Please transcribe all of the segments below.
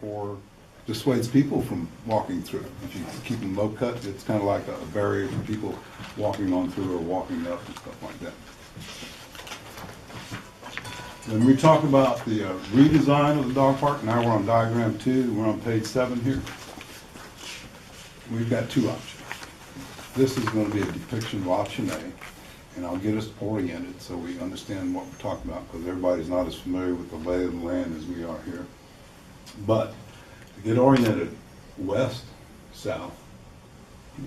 or dissuades people from walking through. If you keep them low cut, it's kind of like a barrier for people walking on through or walking up and stuff like that. When we talk about the redesign of the dog park, now we're on diagram 2, we're on page 7 here. We've got two options. This is going to be a depiction of option A, and I'll get us oriented so we understand what we're talking about, because everybody's not as familiar with the lay of the land as we are here. But to get oriented, west, south,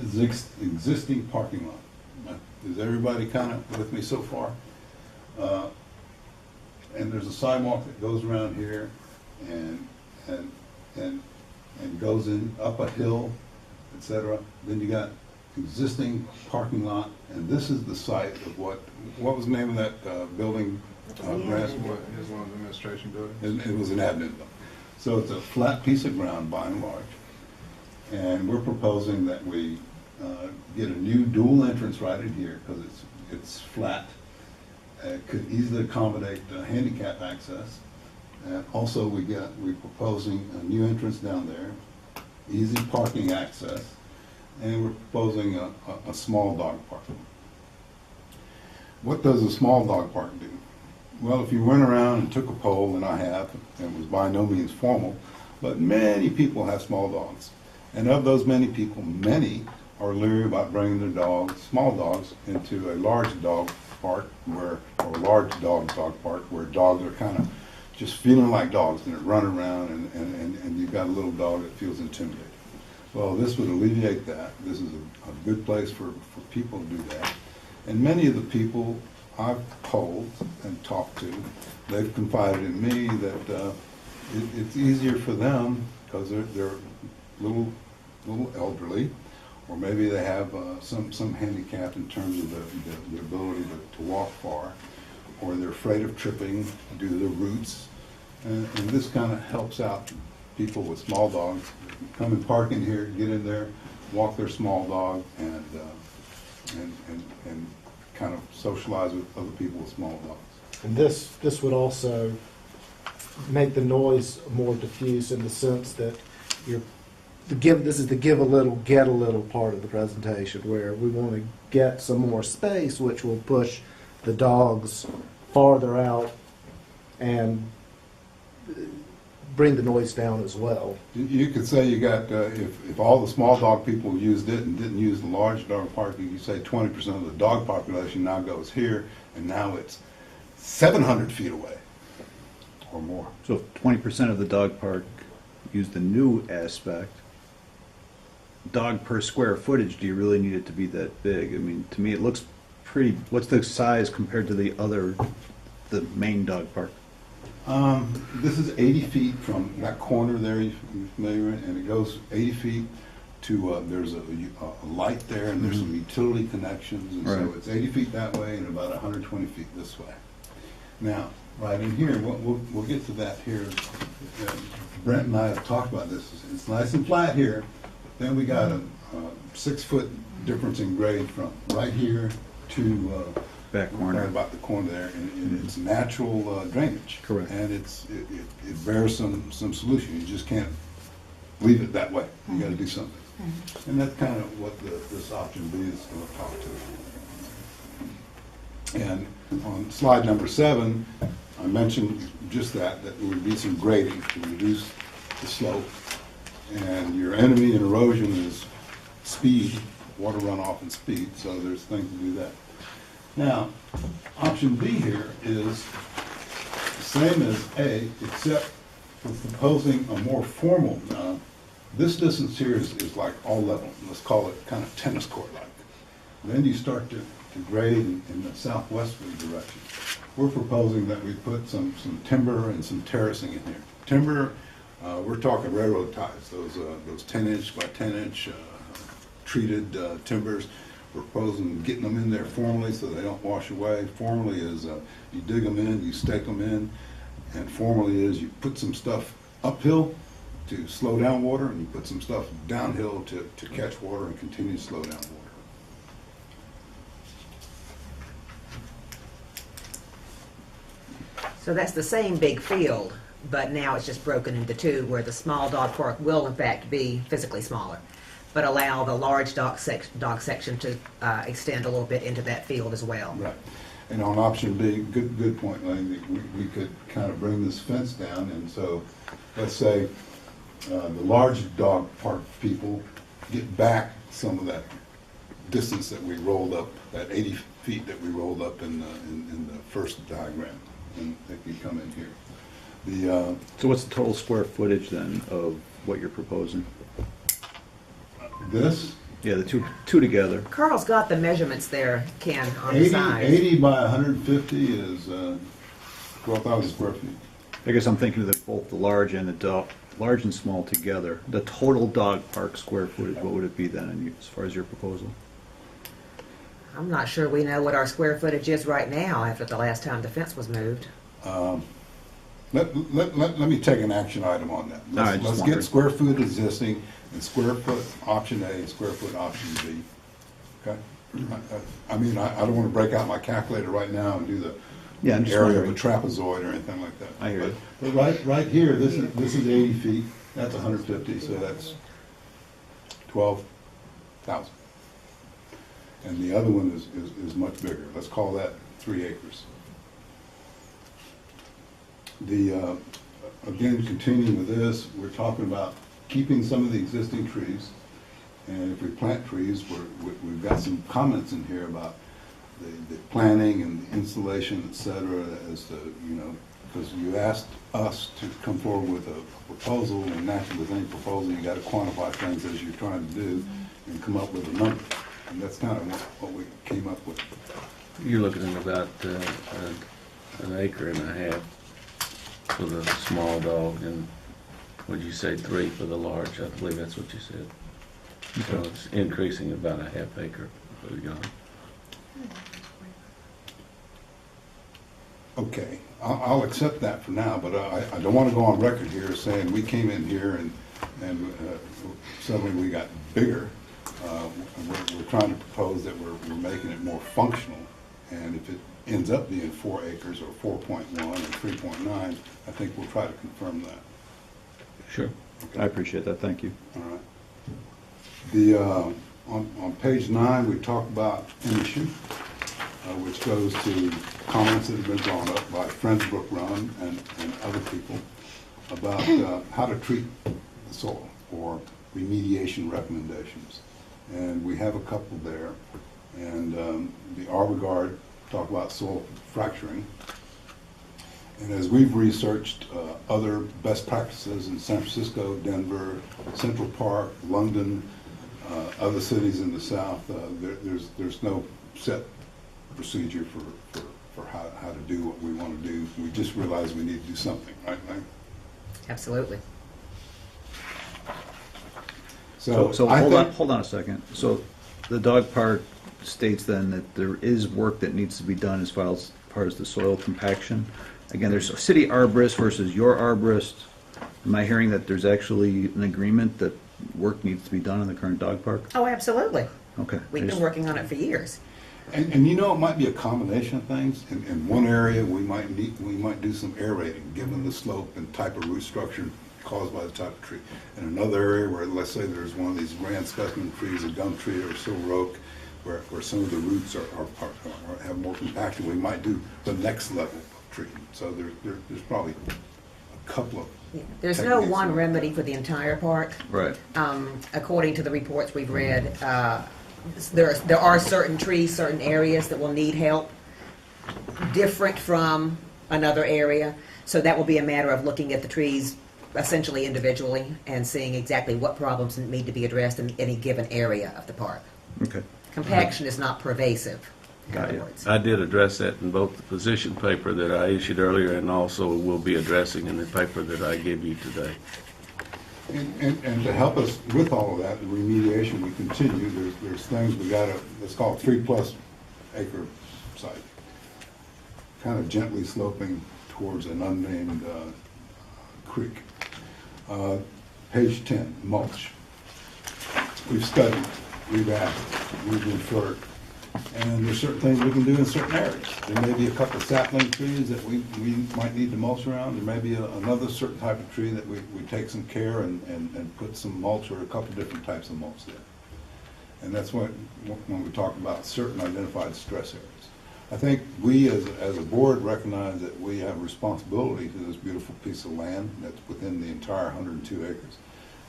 is existing parking lot. Is everybody kind of with me so far? And there's a sidewalk that goes around here and goes in up a hill, etc. Then you got existing parking lot, and this is the site of what was the name of that building? Grant? His one of the administration buildings. It was an admin building. So it's a flat piece of ground by and large, and we're proposing that we get a new dual entrance right in here because it's flat. It could easily accommodate handicap access. And also we're proposing a new entrance down there, easy parking access, and we're proposing a small dog park. What does a small dog park do? Well, if you went around and took a poll, and I have, and it was by no means formal, but many people have small dogs. And of those many people, many are leery about bringing their dogs, small dogs, into a large dog park or large dog park where dogs are kind of just feeling like dogs and they run around and you've got a little dog that feels intimidated. Well, this would alleviate that. This is a good place for people to do that. And many of the people I've polled and talked to, they've confided in me that it's easier for them because they're little elderly, or maybe they have some handicap in terms of the ability to walk far, or they're afraid of tripping due to the roots. And this kind of helps out people with small dogs. Come and park in here, get in there, walk their small dog, and kind of socialize with other people with small dogs. And this would also make the noise more diffuse in the sense that this is the give a little, get a little part of the presentation, where we want to get some more space, which will push the dogs farther out and bring the noise down as well. You could say you got, if all the small dog people used it and didn't use the large dog park, you could say 20% of the dog population now goes here, and now it's 700 feet away or more. So if 20% of the dog park use the new aspect, dog per square footage, do you really need it to be that big? I mean, to me, it looks pretty. What's the size compared to the main dog park? This is 80 feet from that corner there, you're familiar with, and it goes 80 feet to, there's a light there, and there's some utility connections, and so it's 80 feet that way and about 120 feet this way. Now, right in here, we'll get to that here. Brent and I have talked about this. It's nice and flat here, but then we got a 6-foot difference in grade from right here to Back corner. right about the corner there, and it's natural drainage. Correct. And it bears some solution. You just can't leave it that way. You got to do something. And that's kind of what this option B is going to talk to. And on slide number 7, I mentioned just that there would be some grading to reduce the slope. And your enemy in erosion is speed, water runoff and speed, so there's things to do that. Now, option B here is the same as A, except we're proposing a more formal. This distance here is like all level. Let's call it kind of tennis court-like. Then you start to grade in the southwesterly direction. We're proposing that we put some timber and some terracing in here. Timber, we're talking railroad ties, those 10-inch by 10-inch treated timbers. We're proposing getting them in there formally so they don't wash away. Formally is you dig them in, you stake them in, and formally is you put some stuff uphill to slow down water, and you put some stuff downhill to catch water and continue to slow down water. So that's the same big field, but now it's just broken into two, where the small dog park will in fact be physically smaller, but allow the large dog section to extend a little bit into that field as well. Right. And on option B, good point, Lane, we could kind of bring this fence down, and so, let's say, the large dog park people get back some of that distance that we rolled up, that 80 feet that we rolled up in the first diagram, and they can come in here. So what's the total square footage then of what you're proposing? This, Yeah, the two together. Carl's got the measurements there, Ken, on the 80, side. 80 by 150 is 12,000 square feet. I guess I'm thinking of both the large and large and small together. The total dog park square footage, what would it be then, as far as your proposal? I'm not sure we know what our square footage is right now after the last time the fence was moved. Let me take an action item on that. All right, just Let's wondering. get square foot existing and square foot option A and square foot option B. Okay? I mean, I don't want to break out my calculator right now and do the Yeah, I'm just area of a wondering. trapezoid or anything like that. I hear you. But right here, this is 80 feet, that's 150, so that's 12,000. And the other one is much bigger. Let's call that 3 acres. Again, continuing with this, we're talking about keeping some of the existing trees. And if we plant trees, we've got some comments in here about the planting and the installation, et cetera, as to, because you asked us to come forward with a proposal, and naturally with any proposal, you got to quantify things as you're trying to do and come up with a number. And that's kind of what we came up with. You're looking at about an acre and a half for the small dog, and would you say 3 for the large? I believe that's what you said. So it's increasing about a half acre for the young. Okay, I'll accept that for now, but I don't want to go on record here saying we came in here and suddenly we got bigger. We're trying to propose that we're making it more functional, and if it ends up being 4 acres or 4.1 or 3.9, I think we'll try to confirm that. Sure. Okay? I appreciate that, thank you. All right. On page 9, we talk about an issue, which goes to comments that have been drawn up by Friends Brook Run and other people about how to treat the soil or remediation recommendations. And we have a couple there. And the Arbor Guard talk about soil fracturing. And as we've researched other best practices in San Francisco, Denver, Central Park, London, other cities in the South, there's no set procedure for how to do what we want to do. We just realize we need to do something, right, Lang? Absolutely. So I hold on, think- hold on a second. So the dog park states then that there is work that needs to be done as far as the soil compaction. Again, there's a city arborist versus your arborist. Am I hearing that there's actually an agreement that work needs to be done in the current dog park? Oh, absolutely. Okay. We've been working on it for years. And it might be a combination of things. In one area, we might do some aerating, given the slope and type of root structure caused by the type of tree. In another area where, let's say there's one of these grand specimen trees, a gum tree or a silver oak, where some of the roots have more compaction, we might do the next level of treatment. So there's probably a couple of There's no techniques one in remedy for the entire park. Right. According to the reports we've read, there are certain trees, certain areas that will need help, different from another area. So that will be a matter of looking at the trees essentially individually and seeing exactly what problems need to be addressed in any given area of the park. Okay. Compaction is not pervasive, in Got other you. words. I did address that in both the position paper that I issued earlier and also will be addressing in the paper that I give you today. And to help us with all of that, the remediation, we continue, there's things we gotta, let's call it 3+ acre site. Kind of gently sloping towards an unnamed creek. Page 10, mulch. We've studied, we've asked, we've referred. And there's certain things we can do in certain areas. There may be a couple of sapling trees that we might need to mulch around. There may be another certain type of tree that we take some care and put some mulch or a couple different types of mulch there. And that's when we talk about certain identified stress areas. I think we as a board recognize that we have responsibility to this beautiful piece of land that's within the entire 102 acres,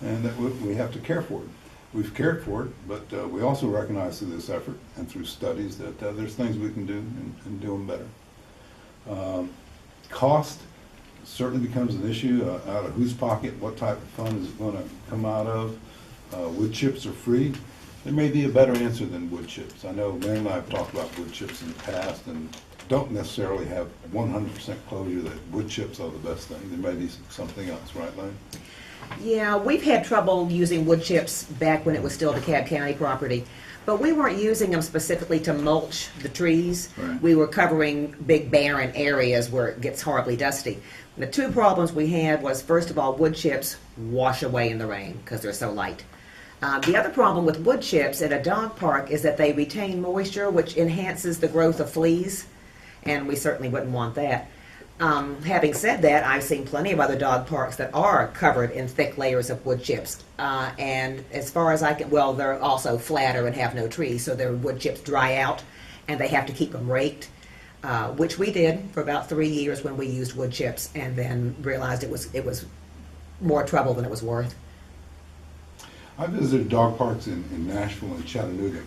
and that we have to care for it. We've cared for it, but we also recognize through this effort and through studies that there's things we can do and do them better. Cost certainly becomes an issue. Out of whose pocket, what type of fund is it going to come out of? Wood chips are free. There may be a better answer than wood chips. I know Lynn and I have talked about wood chips in the past and don't necessarily have 100% closure that wood chips are the best thing. There may be something else, right, Lynn? Yeah, we've had trouble using wood chips back when it was still DeKalb County property, but we weren't using them specifically to mulch the trees. Right. We were covering big barren areas where it gets horribly dusty. The two problems we had was, first of all, wood chips wash away in the rain because they're so light. The other problem with wood chips at a dog park is that they retain moisture, which enhances the growth of fleas, and we certainly wouldn't want that. Having said that, I've seen plenty of other dog parks that are covered in thick layers of wood chips. And as far as I can, well, they're also flatter and have no trees, so their wood chips dry out and they have to keep them raked, which we did for about 3 years when we used wood chips, and then realized it was more trouble than it was worth. I visited dog parks in Nashville and Chattanooga,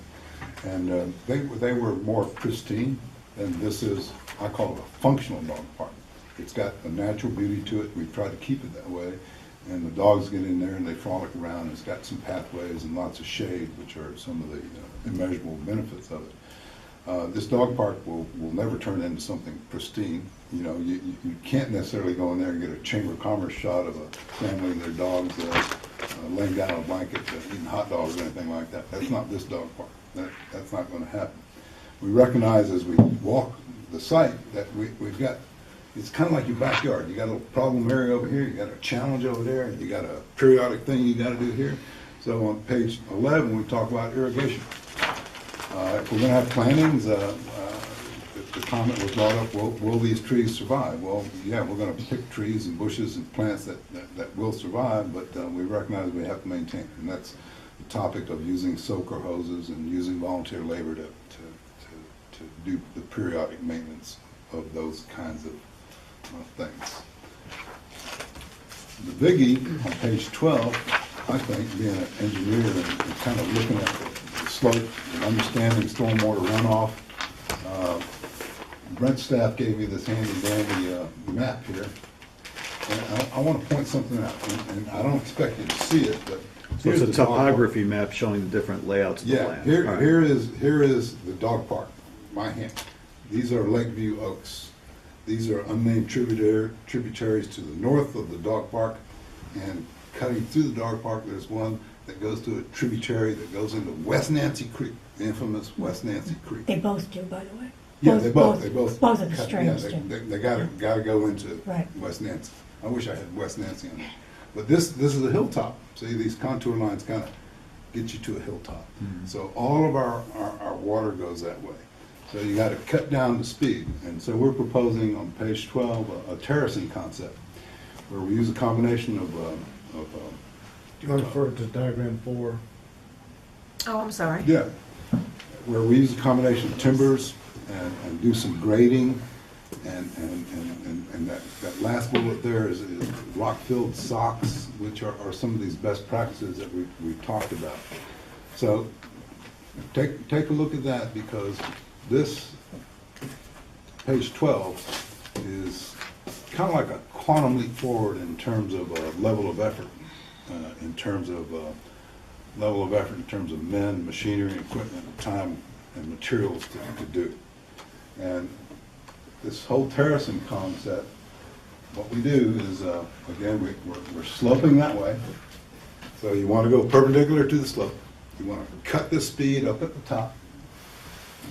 and they were more pristine, and this is, I call it a functional dog park. It's got a natural beauty to it. We've tried to keep it that way, and the dogs get in there and they frolic around. It's got some pathways and lots of shade, which are some of the immeasurable benefits of it. This dog park will never turn into something pristine. You know, you can't necessarily go in there and get a Chamber of Commerce shot of a family and their dogs laying down on a blanket eating hot dogs or anything like that. That's not this dog park. That's not going to happen. We recognize as we walk the site that we've got, it's kind of like your backyard. You got a little problem area over here, you got a challenge over there, and you got a periodic thing you got to do here. So on page 11, we talk about irrigation. If we're going to have plantings, the comment was brought up, will these trees survive? Well, yeah, we're going to pick trees and bushes and plants that will survive, but we recognize we have to maintain it. And that's the topic of using soaker hoses and using volunteer labor to do the periodic maintenance of those kinds of things. The biggie on page 12, I think, being an engineer and kind of looking at the slope and understanding stormwater runoff, Brent's staff gave me this handy-dandy map here. And I want to point something out, and I don't expect you to see it, but So it's here's a the dog park. topography map showing the different layouts of the Yeah, land. here, All right. here is the dog park, my hand. These are Lakeview Oaks. These are unnamed tributaries to the north of the dog park, and cutting through the dog park, there's one that goes to a tributary that goes into West Nancy Creek, the infamous West Nancy Creek. They both do, by the way. Yeah, they both. Both of the cut- streams yeah, do. They gotta go into Right. West Nancy. I wish I had West Nancy on there. But this is a hilltop. See, these contour lines kind of get you to a hilltop. So all of our water goes that way. So you gotta cut down the speed. And so we're proposing on page 12 a terracing concept where we use a combination of Do you refer to diagram 4? Oh, I'm sorry. yeah, where we use a combination of timbers and do some grading, and that last bullet there is rock-filled socks, which are some of these best practices that we've talked about. So take a look at that, because this, page 12, is kind of like a quantum leap forward in terms of level of effort, in terms of men, machinery, equipment, time, and materials to do. And this whole terracing concept, what we do is, again, we're sloping that way. So you want to go perpendicular to the slope. You want to cut the speed up at the top.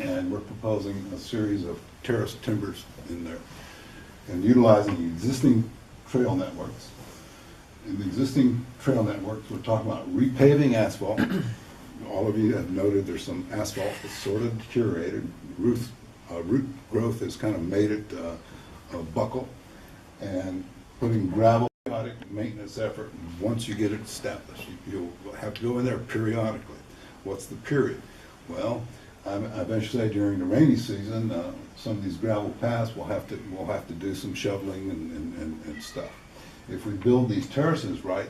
And we're proposing a series of terrace timbers in there and utilizing existing trail networks. In the existing trail networks, we're talking about repaving asphalt, all of you have noted there's some asphalt that's sort of deteriorated. Root growth has kind of made it buckle. And putting gravel, periodic maintenance effort, and once you get it established, you'll have to go in there periodically. What's the period? Well, I eventually say during the rainy season, some of these gravel paths we'll have to do some shoveling and stuff. If we build these terraces right,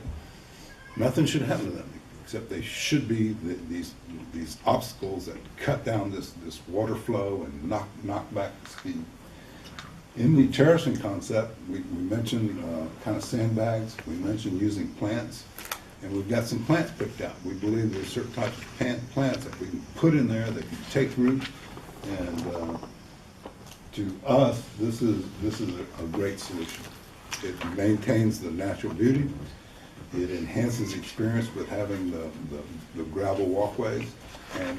nothing should happen to them, except they should be these obstacles that cut down this water flow and knock back the speed. In the terracing concept, we mentioned kind of sandbags, we mentioned using plants, and we've got some plants picked out. We believe there's certain types of plants that we can put in there that can take root, and to us, this is a great solution. It maintains the natural beauty, it enhances experience with having the gravel walkways and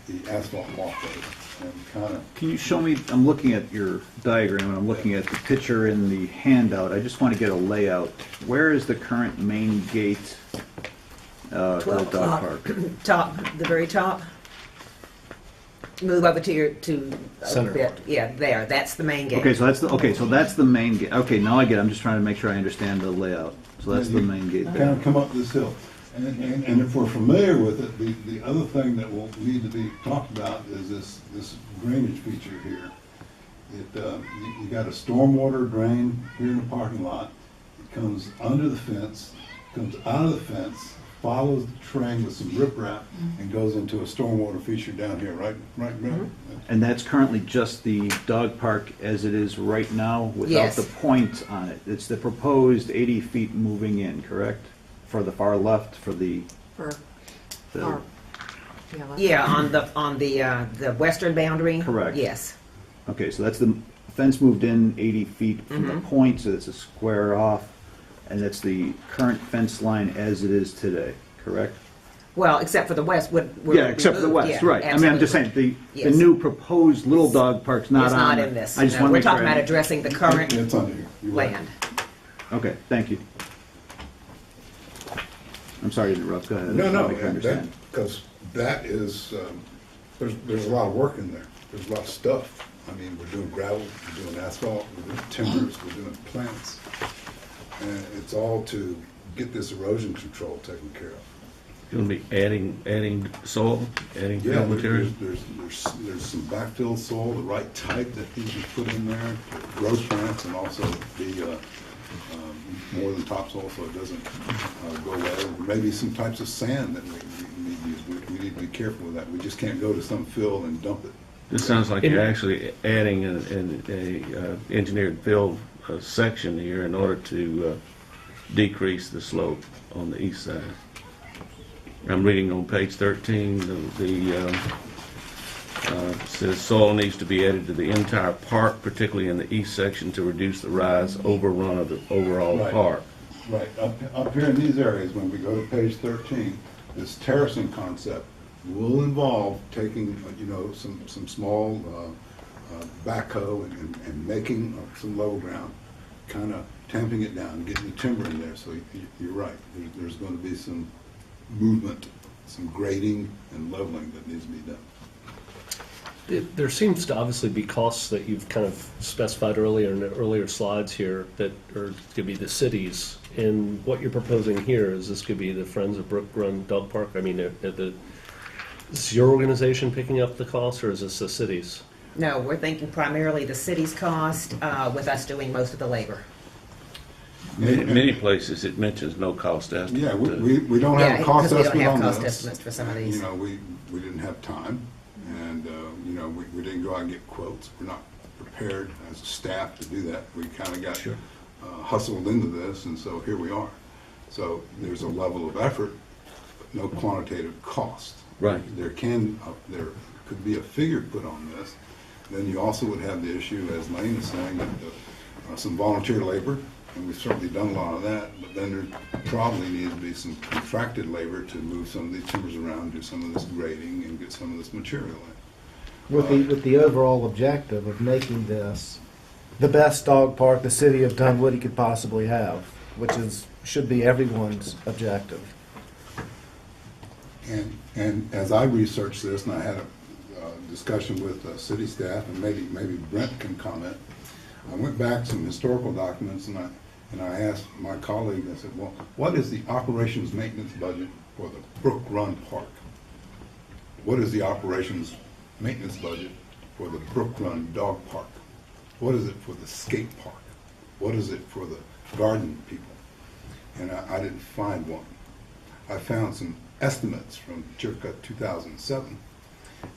the asphalt walkways. And kind of, Can you show me, I'm looking at your diagram, and I'm looking at the picture in the handout. I just want to get a layout. Where is the current main gate for the 12 dog o'clock. park? Top, the very top. Move over to a Center. bit. Yeah, there. That's the main gate. Okay, so that's the main gate. Okay, now I get it. I'm just trying to make sure I understand the layout. So that's the main gate kind there. of come up this hill. And if we're familiar with it, the other thing that will need to be talked about is this drainage feature here. You got a stormwater drain here in the parking lot. It comes under the fence, comes out of the fence, follows the terrain with some riprap, and goes into a stormwater feature down here, right, Brent? And that's currently just the dog park as it is right now, without Yes. the point on it. It's the proposed 80 feet moving in, correct? For the far left, for the, For the- our, yeah, let's- Yeah, on the western boundary. Correct. Yes. okay, so that's the fence moved in 80 feet from the point, so it's a square off, and that's the current fence line as it is today, correct? Well, except for the west. Yeah, except for the west, right. I mean, I'm just saying, the Yes. new proposed little dog park's not It's on. not there. in this. I just No, want to we're make sure. talking about addressing the current It's under here. You're right. land. Okay, thank you. I'm sorry to interrupt, go ahead. No, I no, think I understand. because that is, there's a lot of work in there. There's a lot of stuff. I mean, we're doing gravel, we're doing asphalt, we're doing timbers, we're doing plants. And it's all to get this erosion control taken care of. Gonna be adding soil, adding Yeah, fill material? there's some backfill soil, the right type that you can put in there, to grow plants, and also be more than topsoil so it doesn't go away. Maybe some types of sand that we need to use. We need to be careful with that. We just can't go to some field and dump it. This sounds like you're actually adding a engineered fill section here in order to decrease the slope on the east side. I'm reading on page 13, says soil needs to be added to the entire park, particularly in the east section, to reduce the rise overrun of the overall Right. park. Right, up here in these areas, when we go to page 13, this terracing concept will involve taking, some small backhoe and making some level ground, kind of tamping it down, getting the timber in there. So you're right, there's going to be some movement, some grading and leveling that needs to be done. There seems to obviously be costs that you've kind of specified earlier in the earlier slides here that are could be the cities. And what you're proposing here is this could be the Friends of Brook Run Dog Park. I mean, is your organization picking up the cost, or is this the cities? No, we're thinking primarily the city's cost, with us doing most of the labor. Many places it mentions no cost estimate. Yeah, we don't have Yeah, a cost because we don't estimate on have cost this. estimates for some of these. We didn't have time, and, we didn't go out and get quotes. We're not prepared as a staff to do that. We kind of got hustled into this, and so here we are. So there's a level of effort, but no quantitative cost. Right. There could be a figure put on this. Then you also would have the issue, as Lane is saying, that some volunteer labor, and we've certainly done a lot of that, but then there probably needs to be some contracted labor to move some of these timbers around, do some of this grading, and get some of this material in. With the overall objective of making this the best dog park the city of Dunwoody could possibly have, which should be everyone's objective. And as I researched this, and I had a discussion with city staff, and maybe Brent can comment, I went back to some historical documents, and I asked my colleague, I said, well, what is the operations maintenance budget for the Brook Run Park? What is the operations maintenance budget for the Brook Run Dog Park? What is it for the skate park? What is it for the garden people? And I didn't find one. I found some estimates from circa 2007.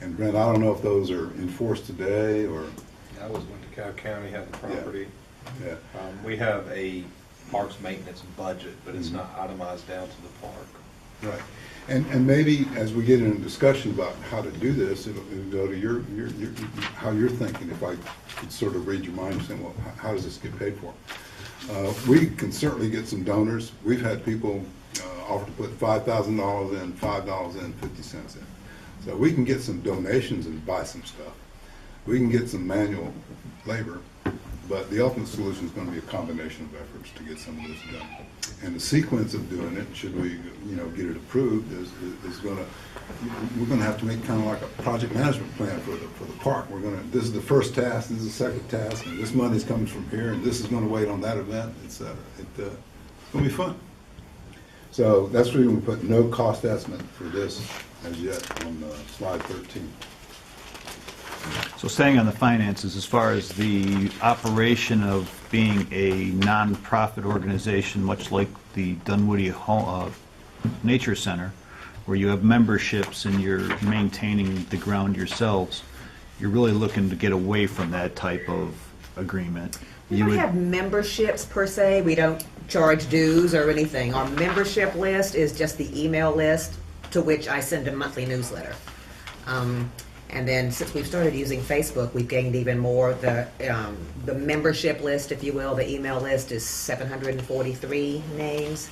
And Brent, I don't know if those are enforced today or. That was when DeKalb County had the property. Yeah. We have a parks maintenance budget, but it's Mhm. not itemized down to the park. Right. And maybe as we get into a discussion about how to do this, it'll go to your how you're thinking. If I could sort of read your mind, saying, well, how does this get paid for? We can certainly get some donors. We've had people offer to put $5,000 in, $5 in, 50 cents in. So we can get some donations and buy some stuff. We can get some manual labor, but the ultimate solution is going to be a combination of efforts to get some of this done. And the sequence of doing it, should we, get it approved, is going to, we're going to have to make kind of like a project management plan for the park. This is the first task, this is the second task, and this money's coming from here, and this is going to wait on that event, etc. It's going to be fun. So that's where we put no cost estimate for this as yet on slide 13. So staying on the finances, as far as the operation of being a nonprofit organization, much like the Dunwoody Nature Center, where you have memberships and you're maintaining the ground yourselves, you're really looking to get away from that type of agreement. We don't have memberships per se. We don't charge dues or anything. Our membership list is just the email list to which I send a monthly newsletter. And then since we've started using Facebook, we've gained even more. The membership list, if you will, the email list is 743 names.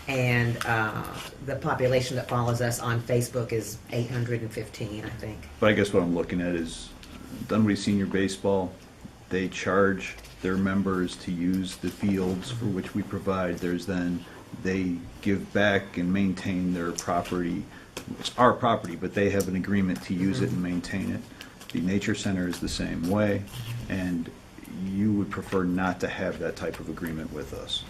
And the population that follows us on Facebook is 815, I think. But I guess what I'm looking at is Dunwoody Senior Baseball, they charge their members to use the fields for which we provide. They give back and maintain their property. It's our property, but they have an agreement to use it and maintain it. The Nature Center is the same way, and you would prefer not to have that type of agreement with us.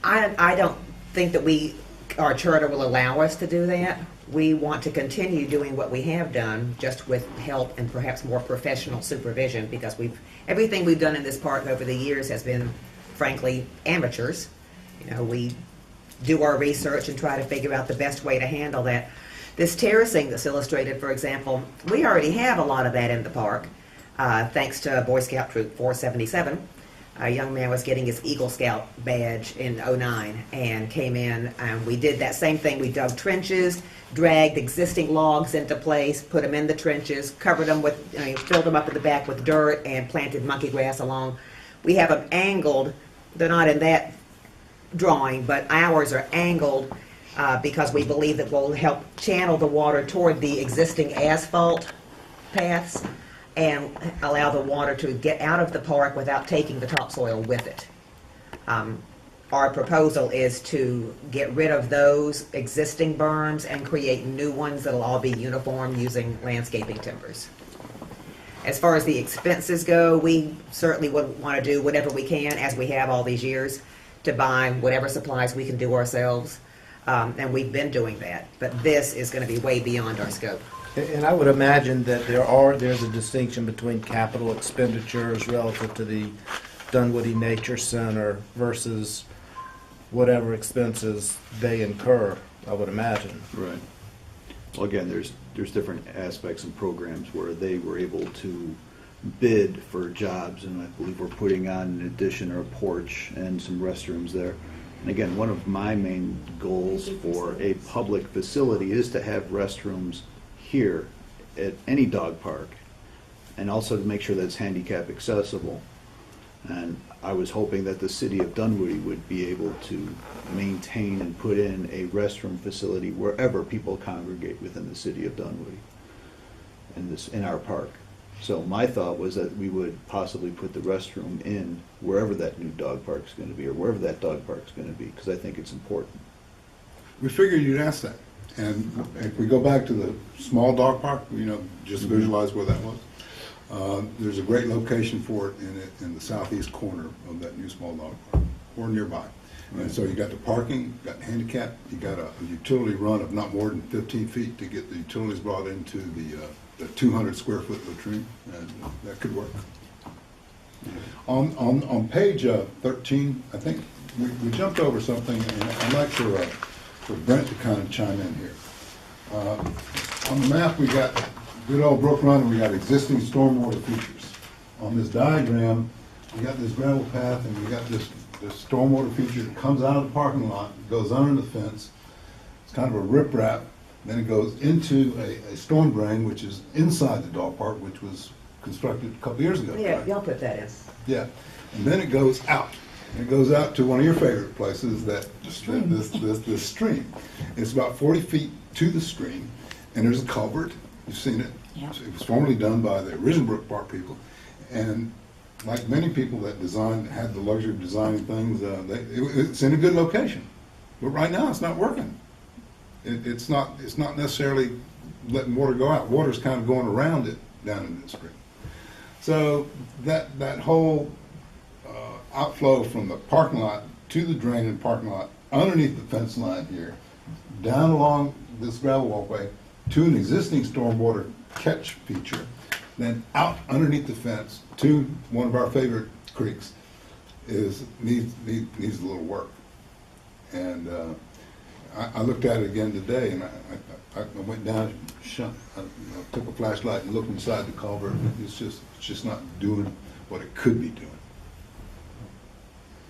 I don't think that our charter will allow us to do that. We want to continue doing what we have done, just with help and perhaps more professional supervision, because everything we've done in this park over the years has been, frankly, amateurs. We do our research and try to figure out the best way to handle that. This terracing that's illustrated, for example, we already have a lot of that in the park, thanks to Boy Scout Troop 477. A young man was getting his Eagle Scout badge in '09 and came in, and we did that same thing. We dug trenches, dragged existing logs into place, put them in the trenches, covered them with, filled them up in the back with dirt, and planted monkey grass along. We have them angled. They're not in that drawing, but ours are angled because we believe that will help channel the water toward the existing asphalt paths and allow the water to get out of the park without taking the topsoil with it. Our proposal is to get rid of those existing berms and create new ones that'll all be uniform using landscaping timbers. As far as the expenses go, we certainly would want to do whatever we can, as we have all these years, to buy whatever supplies we can do ourselves, and we've been doing that. But this is going to be way beyond our scope. And I would imagine that there's a distinction between capital expenditures relative to the Dunwoody Nature Center versus whatever expenses they incur, I would imagine. Right. Well, again, there's different aspects and programs where they were able to bid for jobs, and I believe we're putting on an addition or a porch and some restrooms there. And again, one of my main goals for a public facility is to have restrooms here at any dog park, and also to make sure that it's handicap accessible. And I was hoping that the city of Dunwoody would be able to maintain and put in a restroom facility wherever people congregate within the city of Dunwoody in our park. So my thought was that we would possibly put the restroom in wherever that new dog park is going to be, or wherever that dog park is going to be, because I think it's important. We figured you'd ask that. And if we go back to the small dog park, just visualize where that was. There's a great location for it in the southeast corner of that new small dog park, or nearby. And so you got the parking, you got handicap, you got a utility run of not more than 15 feet to get the utilities brought into the 200 square foot latrine, and that could work. On page 13, I think we jumped over something, and I'd like for Brent to kind of chime in here. On the map, we got good old Brook Run, and we got existing stormwater features. On this diagram, we got this gravel path, and we got this stormwater feature that comes out of the parking lot, goes under the fence. It's kind of a riprap. Then it goes into a storm drain, which is inside the dog park, which was constructed a couple years ago. Yeah, right? y'all put that in. Yeah, and then it goes out. And it goes out to one of your favorite places, this stream. It's about 40 feet to the stream, and there's a culvert. You've seen it. Yeah. It was formerly done by the original Brook Park people, and like many people that had the luxury of designing things, it's in a good location. But right now, it's not working. It's not necessarily letting water go out. Water's kind of going around it down in the stream. So that whole outflow from the parking lot to the drain in the parking lot, underneath the fence line here, down along this gravel walkway to an existing stormwater catch feature, then out underneath the fence to one of our favorite creeks needs a little work. And I looked at it again today, and I went down, took a flashlight and looked inside the culvert. It's just not doing what it could be doing.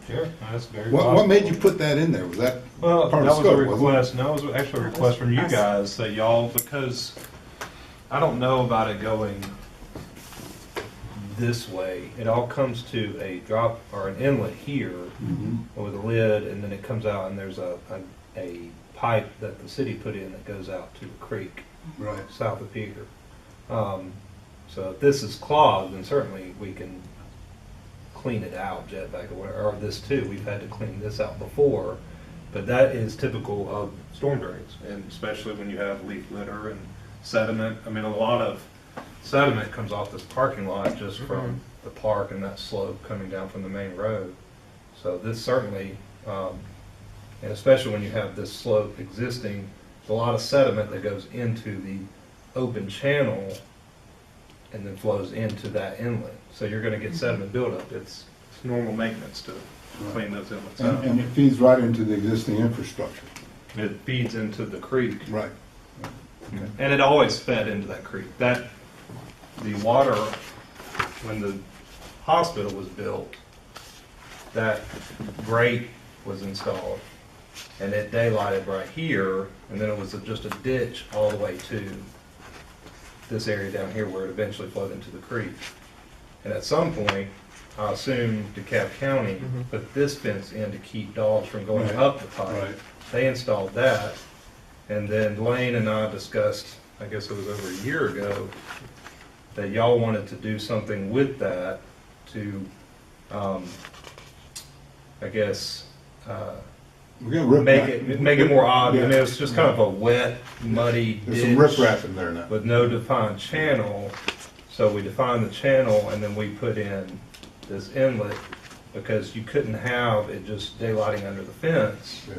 Sure, that's very What possible. made you put that in there? Was that Well, part that of was the a scope? wasn't it? request. No, it was actually a request from you guys that y'all, because I don't know about it going this way. It all comes to a drop or an inlet here with a lid, and then it comes out, and there's a pipe that the city put in that goes out to the creek Right. south of here. So if this is clogged, then certainly we can clean it out, jetback or whatever, or this too. We've had to clean this out before, but that is typical of storm drains, and especially when you have leaf litter and sediment. I mean, a lot of sediment comes off this parking lot just from the park and that slope coming down from the main road. So this certainly, and especially when you have this slope existing, there's a lot of sediment that goes into the open channel and then flows into that inlet. So you're going to get sediment buildup. It's normal maintenance to clean those inlets out. And it feeds right into the existing infrastructure. It feeds into the creek, Right. and it always fed into that creek. The water, when the hospital was built, that grate was installed, and it daylighted right here, and then it was just a ditch all the way to this area down here where it eventually flowed into the creek. And at some point, I assume DeKalb County put this fence in to keep dogs from going Right. up the pipe. Right. They installed that, and then Lane and I discussed, I guess it was over a year ago, that y'all wanted to do something with that to, I guess, We're gonna rip make it more obvious. I mean, Yeah. it was just kind of a wet, muddy There's ditch some riprap in there now. with no defined channel. So we defined the channel, and then we put in this inlet, because you couldn't have it just daylighting under the fence, Yeah.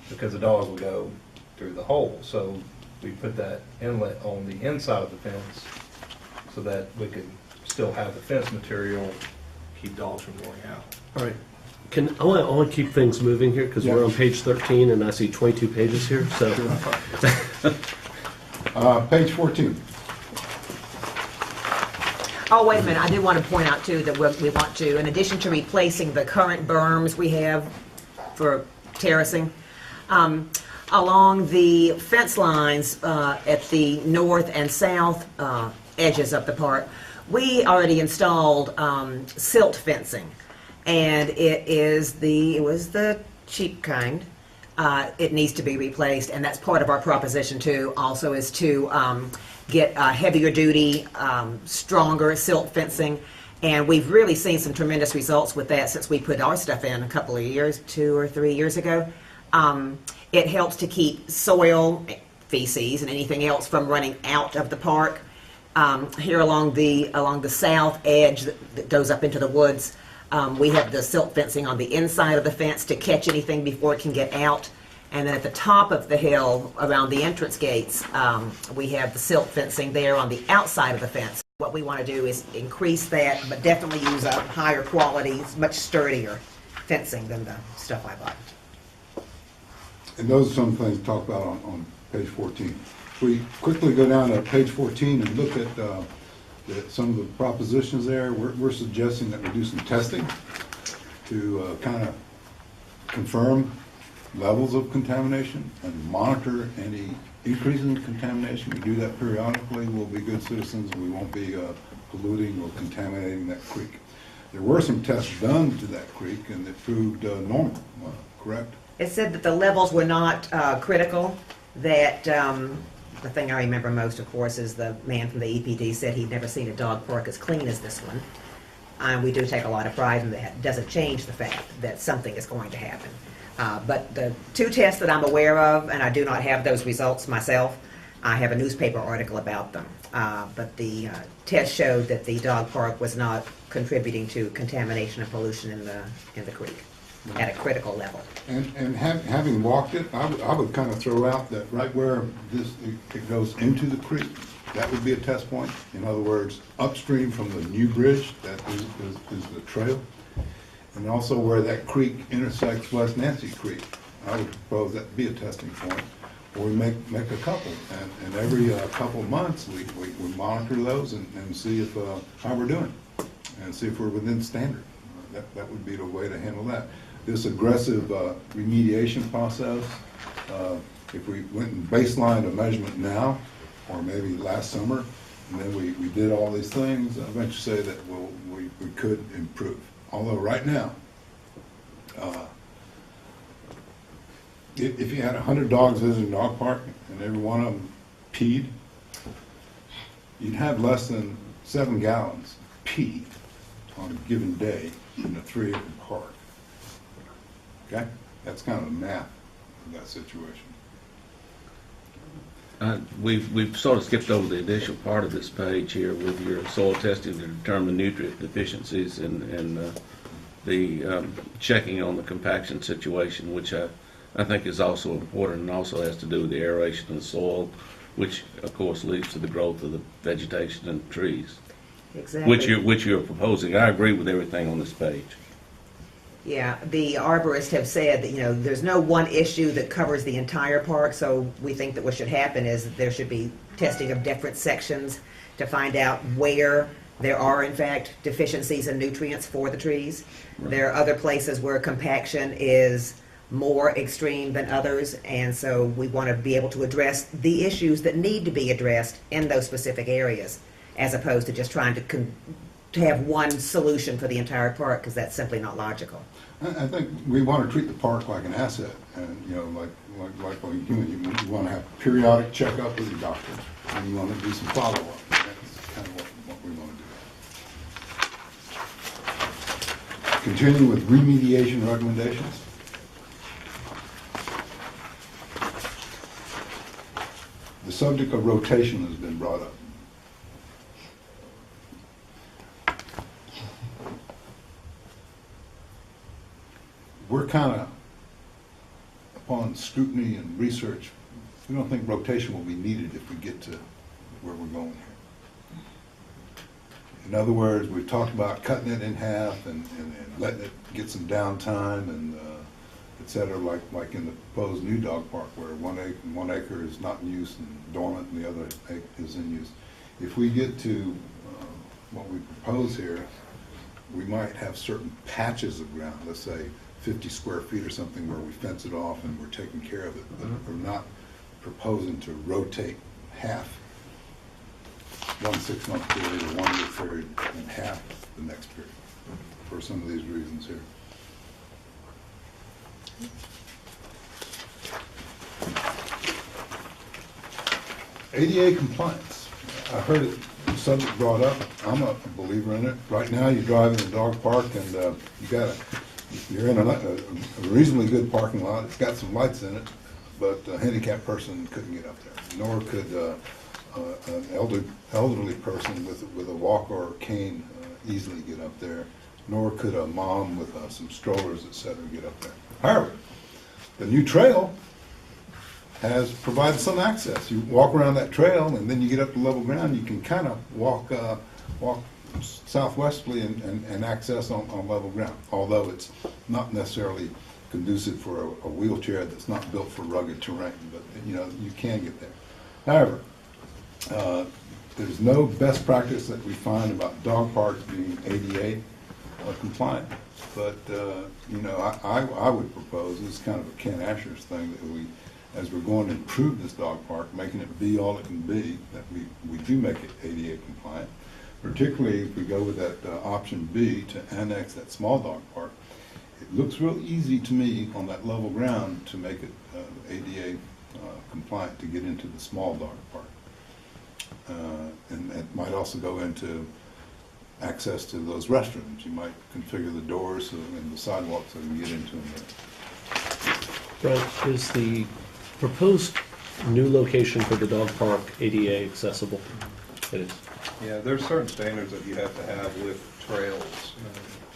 because the dogs would go through the hole. So we put that inlet on the inside of the fence so that we could still have the fence material, keep dogs from going out. All right. I want to keep things moving here because we're Yeah. on page 13 and I see 22 pages here. So Page 14. Oh, wait a minute, I do want to point out too that we want to, in addition to replacing the current berms we have for terracing, along the fence lines at the north and south edges of the park, we already installed silt fencing. And it was the cheap kind. It needs to be replaced, and that's part of our proposition too, also is to get heavier duty, stronger silt fencing. And we've really seen some tremendous results with that since we put our stuff in a couple of years, 2 or 3 years ago. It helps to keep soil feces and anything else from running out of the park. Here along the south edge that goes up into the woods, we have the silt fencing on the inside of the fence to catch anything before it can get out. And then at the top of the hill, around the entrance gates, we have the silt fencing there on the outside of the fence. What we want to do is increase that, but definitely use a higher quality, much sturdier fencing than the stuff I bought. And those are some things talked about on page 14. If we quickly go down to page 14 and look at some of the propositions there, we're suggesting that we do some testing to kind of confirm levels of contamination and monitor any increase in contamination. We do that periodically. We'll be good citizens. We won't be polluting or contaminating that creek. There were some tests done to that creek, and it proved normal, correct? It said that the levels were not critical, that the thing I remember most, of course, is the man from the EPD said he'd never seen a dog park as clean as this one. And we do take a lot of pride in that. It doesn't change the fact that something is going to happen. But the two tests that I'm aware of, and I do not have those results myself, I have a newspaper article about them. But the test showed that the dog park was not contributing to contamination and pollution in the creek at a critical level. And having walked it, I would kind of throw out that right where it goes into the creek, that would be a test point. In other words, upstream from the new bridge, that is the trail. And also where that creek intersects West Nancy Creek. I would propose that be a testing point. Or we make a couple, and every couple of months, we monitor those and see if how we're doing, and see if we're within standard. That would be the way to handle that. This aggressive remediation process, if we went and baselined a measurement now, or maybe last summer, and then we did all these things, I venture to say that we could improve. Although right now, if you had 100 dogs visiting a dog park and every one of them peed, you'd have less than 7 gallons pee on a given day in a 3-acre park. Okay? That's kind of the math of that situation. We've sort of skipped over the initial part of this page here with your soil testing to determine nutrient deficiencies and the checking on the compaction situation, which I think is also important and also has to do with the aeration of the soil, which of course leads to the growth of the vegetation and trees. Exactly. Which you're proposing. I agree with everything on this page. Yeah, the arborists have said that, there's no one issue that covers the entire park, so we think that what should happen is that there should be testing of different sections to find out where there are, in fact, deficiencies in nutrients for the trees. Right. There are other places where compaction is more extreme than others, and so we want to be able to address the issues that need to be addressed in those specific areas, as opposed to just trying to have one solution for the entire park, because that's simply not logical. I think we want to treat the park like an asset, and like a human, you want to have periodic checkup with your doctor, and you want to do some follow-up. That's kind of what we want to do. Continue with remediation recommendations. The subject of rotation has been brought up. We're kind of, upon scrutiny and research, we don't think rotation will be needed if we get to where we're going here. In other words, we've talked about cutting it in half and letting it get some downtime and et cetera, like in the proposed new dog park where one acre is not in use and dormant and the other acre is in use. If we get to what we propose here, we might have certain patches of ground, let's say 50 square feet or something, where we fence it off and we're taking care of it, but we're not proposing to rotate half 1 6-month period or 1 year period and half the next period for some of these reasons here. ADA compliance. I heard it, the subject brought up. I'm a believer in it. Right now, you drive in a dog park and you're in a reasonably good parking lot. It's got some lights in it. but a handicapped person couldn't get up there, nor could an elderly person with a walker or cane easily get up there, nor could a mom with some strollers, et cetera, get up there. However, the new trail has provided some access. You walk around that trail, and then you get up to level ground. You can kind of walk southwesterly and access on level ground, although it's not necessarily conducive for a wheelchair that's not built for rugged terrain, but you can get there. However, there's no best practice that we find about dog parks being ADA compliant, but I would propose, this is kind of a Ken Asher's thing, that we, as we're going to improve this dog park, making it be all it can be, that we do make it ADA compliant, particularly if we go with that option B to annex that small dog park. It looks real easy to me on that level ground to make it ADA compliant to get into the small dog park. And it might also go into access to those restrooms. You might configure the doors and the sidewalks so you can get into them there. Brent, is the proposed new location for the dog park ADA accessible? It is. Yeah, there's certain standards that you have to have with trails,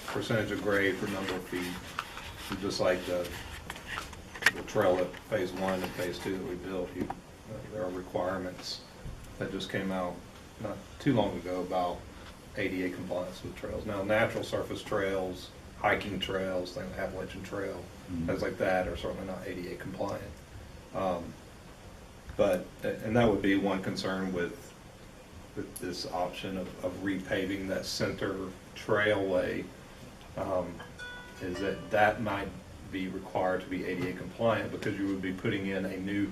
percentage of grade for number of feet. And just like the trail at phase 1 and phase 2 that we built, there are requirements that just came out not too long ago about ADA compliance with trails. Now, natural surface trails, hiking trails, like Appalachian Trail, things like that are certainly not ADA compliant. And that would be one concern with this option of repaving that center trailway, is that might be required to be ADA compliant because you would be putting in a new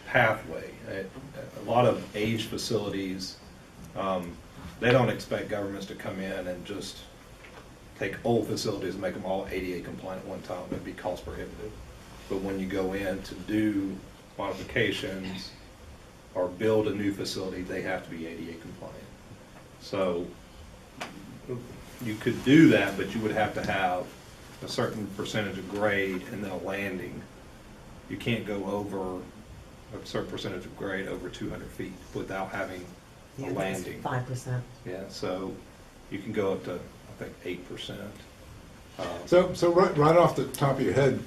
pathway. A lot of aged facilities, they don't expect governments to come in and just take old facilities and make them all ADA compliant at one time. It'd be cost prohibitive. But when you go in to do modifications or build a new facility, they have to be ADA compliant. So you could do that, but you would have to have a certain percentage of grade and then a landing. You can't go over a certain percentage of grade over 200 feet without having a landing. 5%. Yeah, so you can go up to, I think, 8%. So right off the top of your head,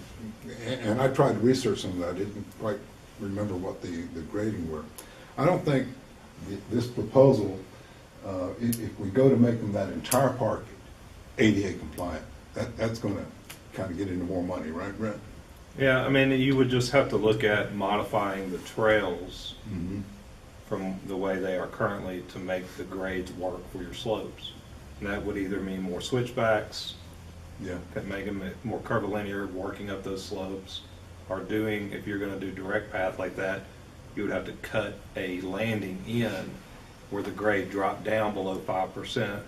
and I tried to research some of that, I didn't quite remember what the grading were. I don't think this proposal, if we go to making that entire park ADA compliant, that's going to kind of get into more money, right, Brent? Yeah, I mean, you would just have to look at modifying the trails from the way they are currently to make the grades work for your slopes. And that would either mean more switchbacks, that make them more curvilinear, working up those slopes, or doing, if you're going to do direct path like that, you would have to cut a landing in where the grade dropped down below 5%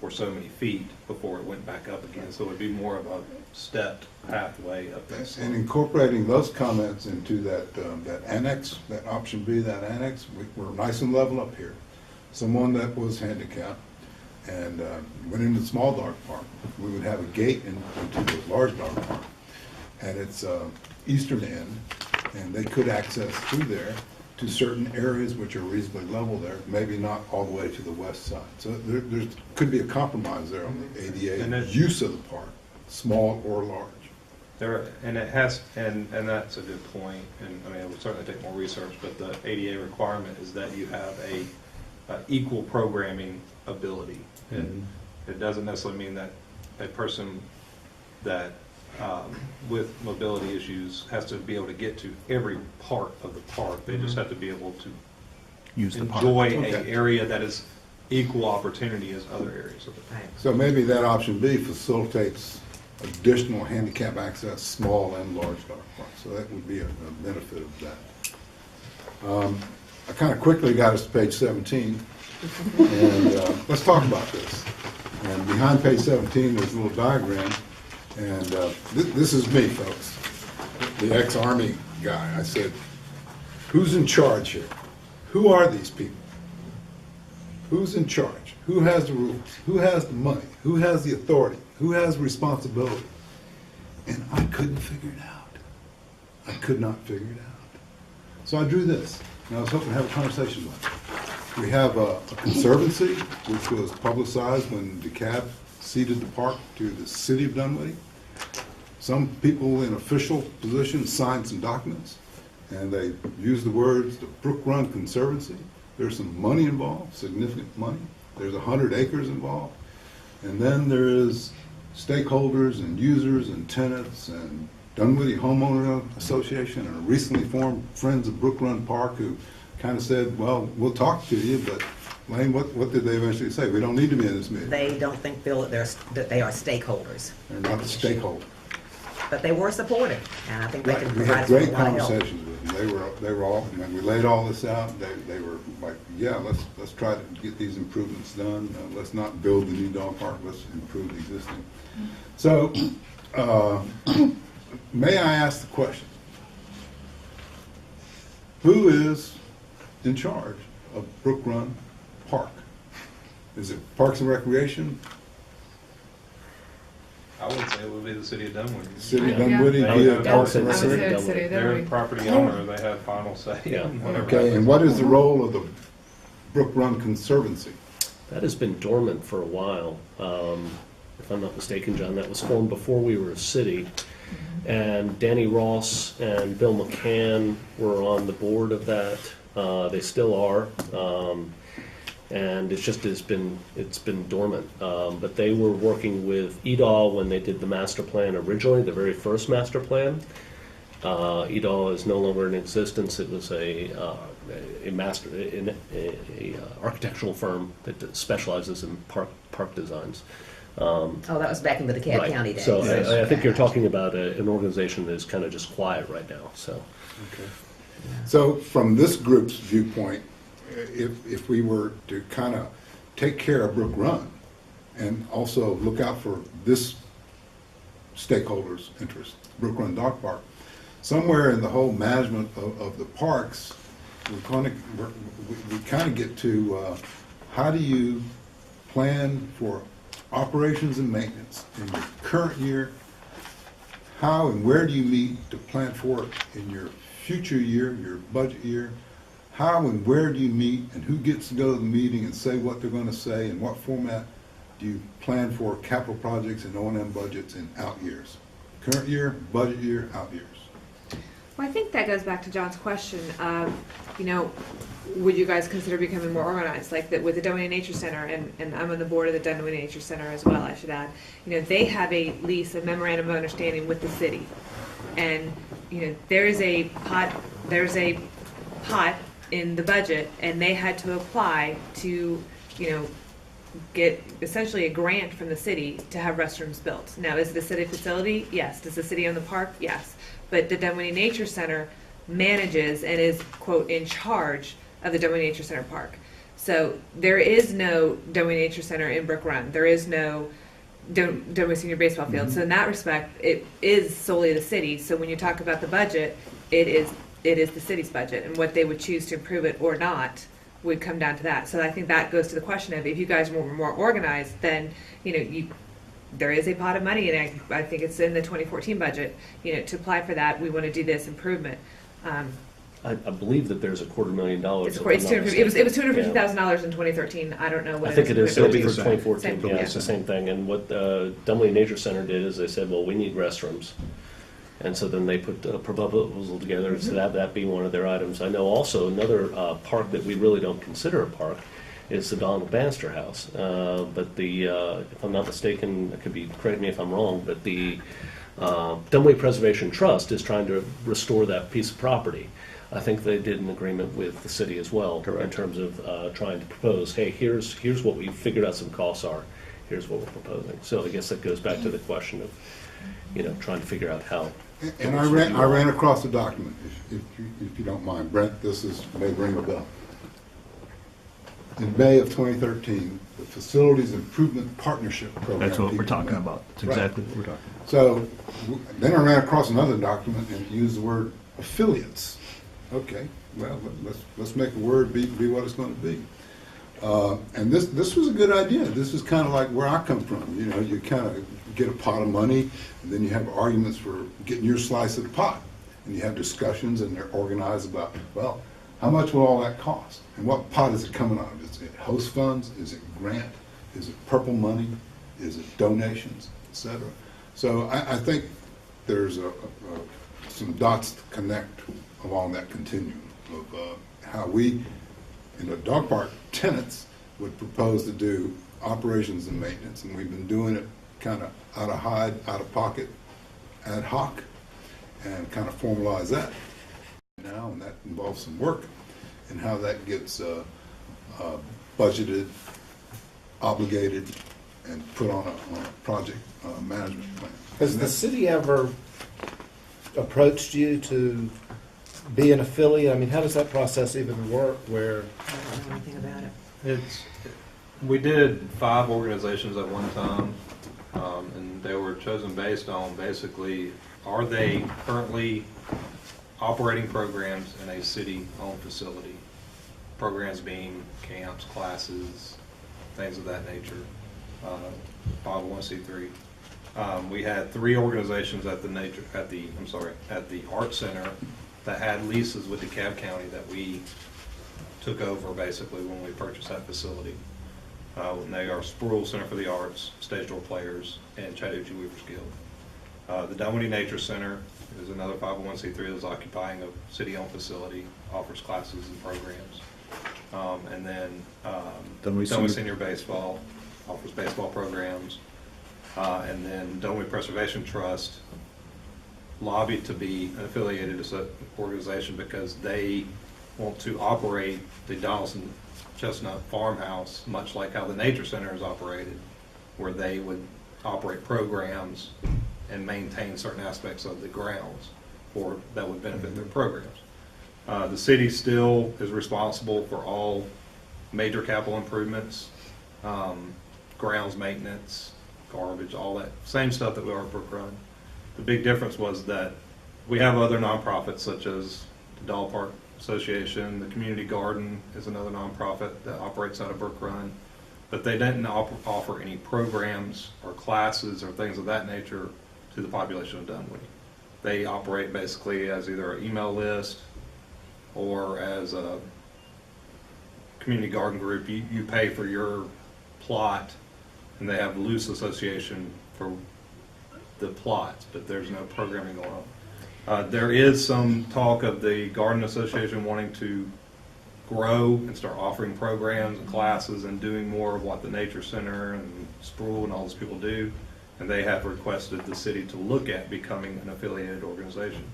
for so many feet before it went back up again. So it would be more of a stepped pathway up that slope. And incorporating those comments into that annex, that option B, that annex, we're nice and level up here. Someone that was handicapped and went into the small dog park, we would have a gate into the large dog park at its eastern end, and they could access through there to certain areas which are reasonably level there, maybe not all the way to the west side. So there could be a compromise there on the ADA use of the park, small or large. And it has, and that's a good point, and I mean, it would certainly take more research, but the ADA requirement is that you have a equal programming ability. And it doesn't necessarily mean that a person that with mobility issues has to be able to get to every part of the park. They just have to be able to Use the park. enjoy an area that is equal opportunity as other areas of the park. So maybe that option B facilitates additional handicap access, small and large dog parks. So that would be a benefit of that. I kind of quickly got us to page 17, and let's talk about this. And behind page 17, there's a little diagram, and this is me, folks, the ex-Army guy. I said, who's in charge here? Who are these people? Who's in charge? Who has the rules? Who has the money? Who has the authority? Who has responsibility? And I couldn't figure it out. I could not figure it out. So I drew this, and I was hoping to have a conversation about it. We have a conservancy, which was publicized when DeKalb ceded the park to the city of Dunwoody. Some people in official positions signed some documents, and they used the words, the Brook Run Conservancy. There's some money involved, significant money. There's 100 acres involved. And then there is stakeholders and users and tenants and Dunwoody Homeowner Association and a recently formed Friends of Brook Run Park who kind of said, well, we'll talk to you, but Lane, what did they eventually say? We don't need to be in this meeting. They don't feel that they are stakeholders, They're not a stakeholder. but they were supportive, and I think they Right. can We provide had us with a great lot of help. conversations with them. They were all, when we laid all this out, they were like, yeah, let's try to get these improvements done. Let's not build the new dog park, let's improve the existing. So, may I ask the question? Who is in charge of Brook Run Park? Is it Parks and Recreation, I would say it would be the city of Dunwoody. City of Yeah. Dunwoody, Yeah. via Yeah. Parks and I would say Recreation? it's city of They're the property owner, they have final say Yeah. in whatever. Okay, happens. and what is the role of the Brook Run Conservancy? That has been dormant for a while. If I'm not mistaken, John, that was formed before we were a city. And Danny Ross and Bill McCann were on the board of that. They still are. And it's been dormant. But they were working with EDAL when they did the master plan originally, the very first master plan. EDAL is no longer in existence. It was a architectural firm that specializes in park designs. Oh, that was back in the DeKalb Right. County days. So I think you're talking about an organization that is kind of just quiet right now, so. Okay. So from this group's viewpoint, if we were to kind of take care of Brook Run and also look out for this stakeholder's interest, Brook Run Dog Park, somewhere in the whole management of the parks, we kind of get to how do you plan for operations and maintenance in your current year? How and where do you meet to plan for it in your future year, your budget year? How and where do you meet, and who gets to go to the meeting and say what they're going to say, and what format do you plan for capital projects and O&M budgets in out years? Current year, budget year, out years. Well, I think that goes back to John's question of, would you guys consider becoming more organized? Like that with the Dunwoody Nature Center, and I'm on the board of the Dunwoody Nature Center as well, I should add. They have a lease, a memorandum of understanding with the city. And, there's a pot in the budget, and they had to apply to, get essentially a grant from the city to have restrooms built. Now, is it a city facility? Yes. Does the city own the park? Yes. But the Dunwoody Nature Center manages and is, quote, in charge of the Dunwoody Nature Center Park. So there is no Dunwoody Nature Center in Brook Run. There is no Dunwoody Senior Baseball Field. So in that respect, it is solely the city. So when you talk about the budget, it is the city's budget, and what they would choose to improve it or not would come down to that. So I think that goes to the question of if you guys were more organized, then there is a pot of money, and I think it's in the 2014 budget. To apply for that, we want to do this improvement. I believe that there's $250,000. It was $250,000 in 2013. I don't know what I think it is It'll for be the same. 2014, Same, yeah, yeah. it's the same thing. And what Dunwoody Nature Center did is they said, well, we need restrooms. And so then they put a proposal together to have that be one of their items. I know also another park that we really don't consider a park is the Donald Bannister House. But if I'm not mistaken, it could be, correct me if I'm wrong, but the Dunwoody Preservation Trust is trying to restore that piece of property. I think they did an agreement with the city as well in terms of trying to propose, hey, here's what we figured out some costs are, here's what we're proposing. So I guess that goes back to the question of, trying to figure out how. And I ran across the document, if you don't mind. Brent, may ring a bell. In May of 2013, the Facilities Improvement Partnership Program. That's what we're people talking met. about. That's Right. exactly what we're talking about. So then I ran across another document and it used the word affiliates. Okay, well, let's make a word be what it's going to be. And this was a good idea. This is kind of like where I come from. You kind of get a pot of money, and then you have arguments for getting your slice of the pot. and you have discussions, and they're organized about, well, how much will all that cost? And what pot is it coming out of? Is it host funds? Is it grant? Is it purple money? Is it donations, et cetera? So I think there's some dots to connect along that continuum of how we, in the dog park tenants, would propose to do operations and maintenance, and we've been doing it kind of out of hide, out of pocket, ad hoc, and kind of formalize that now, and that involves some work, and how that gets budgeted, obligated, and put on a project management plan. Has the city ever approached you to be an affiliate? I mean, how does that process even work where? I don't know anything about it. We did 5 organizations at one time, and they were chosen based on basically, are they currently operating programs in a city-owned facility? Programs being camps, classes, things of that nature, 501c3. We had 3 organizations at the Art Center that had leases with DeKalb County that we took over basically when we purchased that facility. They are Sproul Center for the Arts, Stage Door Players, and Chattahoochee Weavers Guild. The Dunwoody Nature Center is another 501c3 that's occupying a city-owned facility, offers classes and programs. And then Dunwoody Senior Baseball offers baseball programs. And then Dunwoody Preservation Trust lobbied to be an affiliated organization because they want to operate the Donaldson Chestnut Farmhouse, much like how the Nature Center is operated, where they would operate programs and maintain certain aspects of the grounds or that would benefit their programs. The city still is responsible for all major capital improvements, grounds maintenance, garbage, all that same stuff that we are at Brook Run. The big difference was that we have other nonprofits such as the Dog Park Association, the Community Garden is another nonprofit that operates out of Brook Run, but they didn't offer any programs or classes or things of that nature to the population of Dunwoody. They operate basically as either an email list or as a community garden group. You pay for your plot, and they have loose association for the plots, but there's no programming going on. There is some talk of the Garden Association wanting to grow and start offering programs and classes and doing more of what the Nature Center and Sproul and all those people do, and they have requested the city to look at becoming an affiliated organization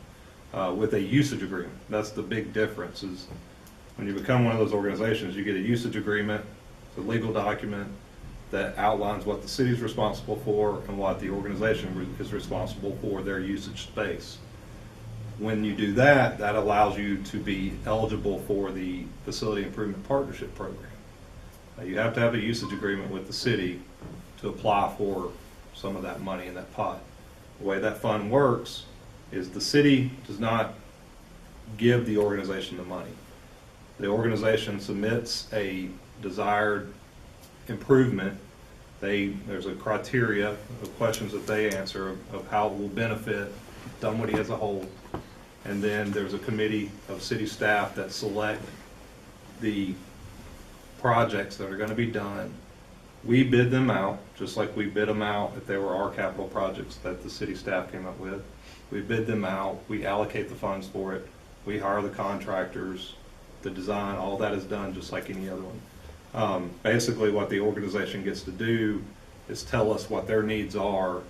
with a usage agreement. That's the big difference, is when you become one of those organizations, you get a usage agreement. It's a legal document that outlines what the city is responsible for and what the organization is responsible for their usage space. When you do that, that allows you to be eligible for the Facility Improvement Partnership Program. You have to have a usage agreement with the city to apply for some of that money in that pot. The way that fund works is the city does not give the organization the money. The organization submits a desired improvement. There's a criteria of questions that they answer of how it will benefit Dunwoody as a whole. And then there's a committee of city staff that select the projects that are going to be done. We bid them out, just like we bid them out if they were our capital projects that the city staff came up with. We bid them out, we allocate the funds for it, we hire the contractors, the design, all that is done just like any other one. Basically what the organization gets to do is tell us what their needs are,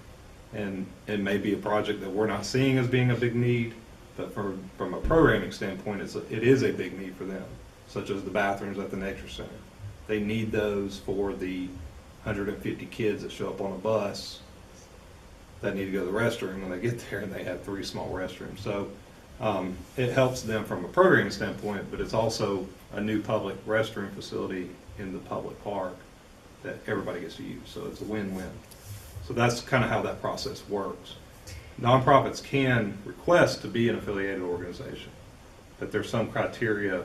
and it may be a project that we're not seeing as being a big need, but from a programming standpoint, it is a big need for them, such as the bathrooms at the Nature Center. They need those for the 150 kids that show up on a bus that need to go to the restroom when they get there, and they have 3 small restrooms. So it helps them from a programming standpoint, but it's also a new public restroom facility in the public park that everybody gets to use. So it's a win-win. So that's kind of how that process works. Nonprofits can request to be an affiliated organization, but there's some criteria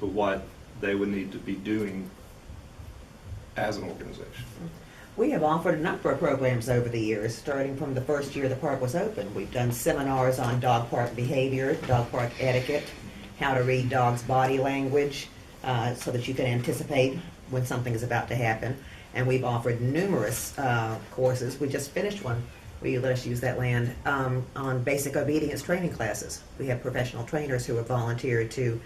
to what they would need to be doing as an organization. We have offered a number of programs over the years, starting from the first year the park was open. We've done seminars on dog park behavior, dog park etiquette, how to read dogs' body language, so that you can anticipate when something is about to happen. And we've offered numerous courses. We just finished one where you let us use that land on basic obedience training classes. We have professional trainers who have volunteered to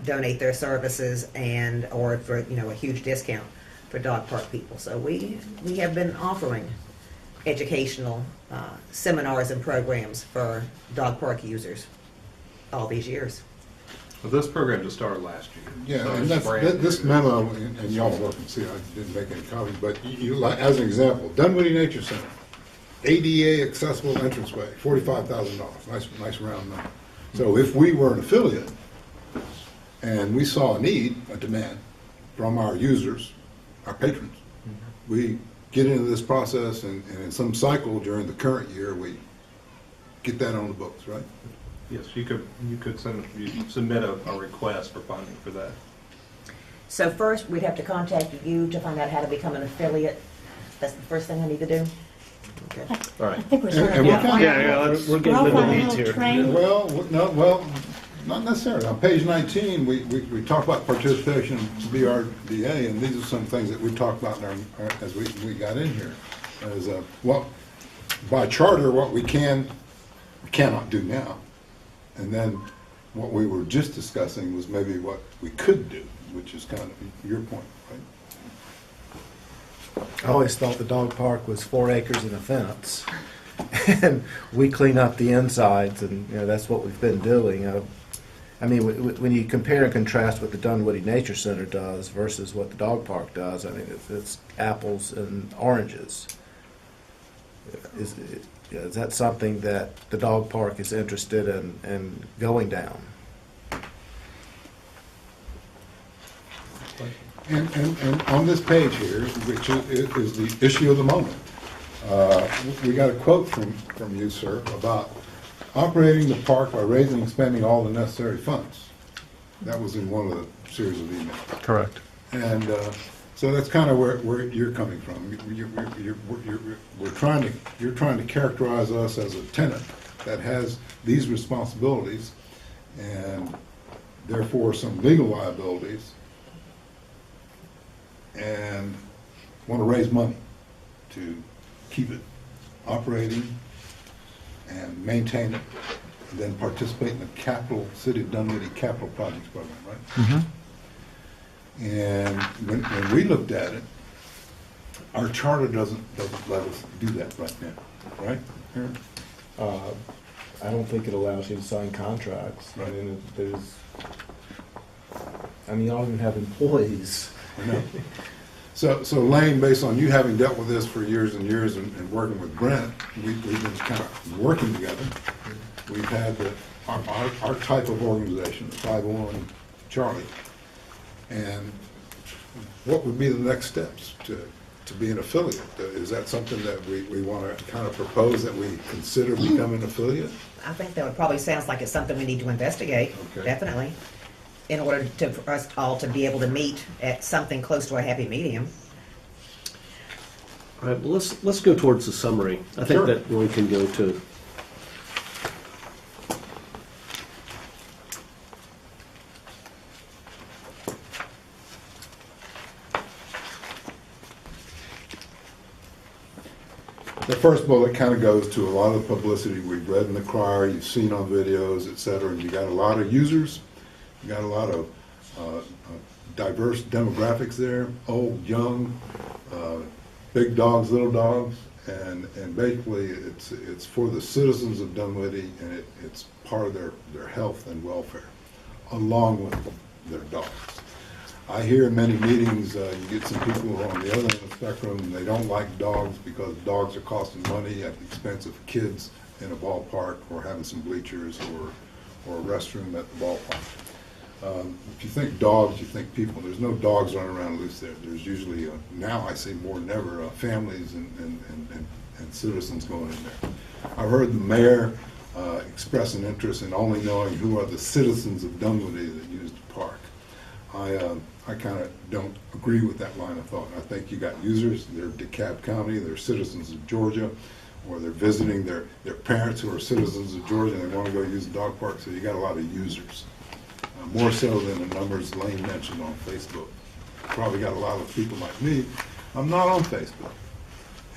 donate their services and or for a huge discount for dog park people. So we have been offering educational seminars and programs for dog park users all these years. Well, this program just started last year. Yeah, so and it's that's, brand this new. memo, and y'all look and see, I didn't make any copies, but as an example, Dunwoody Nature Center, ADA accessible entranceway, $45,000, nice round number. So if we were an affiliate, and we saw a need, a demand, from our users, our patrons, we get into this process, and in some cycle during the current year, we get that on the books, right? Yes, you could submit a request for funding for that. So first, we'd have to contact you to find out how to become an affiliate. That's the first thing I need to do? Okay. All right. I think we're And- sort and of. we outlining- kind Yeah, we're getting into the outlining weeds here. training. Well, not necessarily. On page 19, we talk about participation in BRDA, and these are some things that we talked about as we got in here. As by charter, what we cannot do now. And then what we were just discussing was maybe what we could do, which is kind of your point, right? I always thought the dog park was 4 acres and a fence. And we clean up the insides, and that's what we've been doing. I mean, when you compare and contrast what the Dunwoody Nature Center does versus what the dog park does, I mean, it's apples and oranges. Is that something that the dog park is interested in going down? And on this page here, which is the issue of the moment, we got a quote from you, sir, about operating the park by raising and spending all the necessary funds. That was in one of the series of emails. Correct. And so that's kind of where you're coming from. You're trying to characterize us as a tenant that has these responsibilities and therefore some legal liabilities, and want to raise money to keep it operating and maintain it, and then participate in the City of Dunwoody Capital Projects Program, right? Mm-hmm. And when we looked at it, our charter doesn't let us do that right now, right, Aaron? I don't think it allows you to sign contracts. Right. I mean, you don't even have employees. I know. So Lane, based on you having dealt with this for years and years and working with Brent, we've been kind of working together. We've had our type of organization, the 501 Charlie. And what would be the next steps to be an affiliate? Is that something that we want to kind of propose that we consider becoming an affiliate? I think that would probably sounds like it's something we need to investigate, Okay. definitely, in order for us all to be able to meet at something close to a happy medium. All right, well, let's go towards the summary. I think Sure. that we can go to. The first bullet kind of goes to a lot of the publicity we've read in the crier, you've seen on videos, et cetera, and you got a lot of users, you got a lot of diverse demographics there, old, young, big dogs, little dogs, and basically it's for the citizens of Dunwoody, and it's part of their health and welfare, along with their dogs. I hear in many meetings, you get some people who are on the other end of the spectrum, and they don't like dogs because dogs are costing money at the expense of kids in a ballpark or having some bleachers or a restroom at the ballpark. If you think dogs, you think people. There's no dogs running around loose there. There's usually, now I see more than ever, families and citizens going in there. I've heard the mayor express an interest in only knowing who are the citizens of Dunwoody that use the park. I kind of don't agree with that line of thought. I think you got users, they're DeKalb County, they're citizens of Georgia, or they're visiting their parents who are citizens of Georgia and they want to go use the dog park, so you got a lot of users. More so than the numbers Lane mentioned on Facebook. Probably got a lot of people like me. I'm not on Facebook.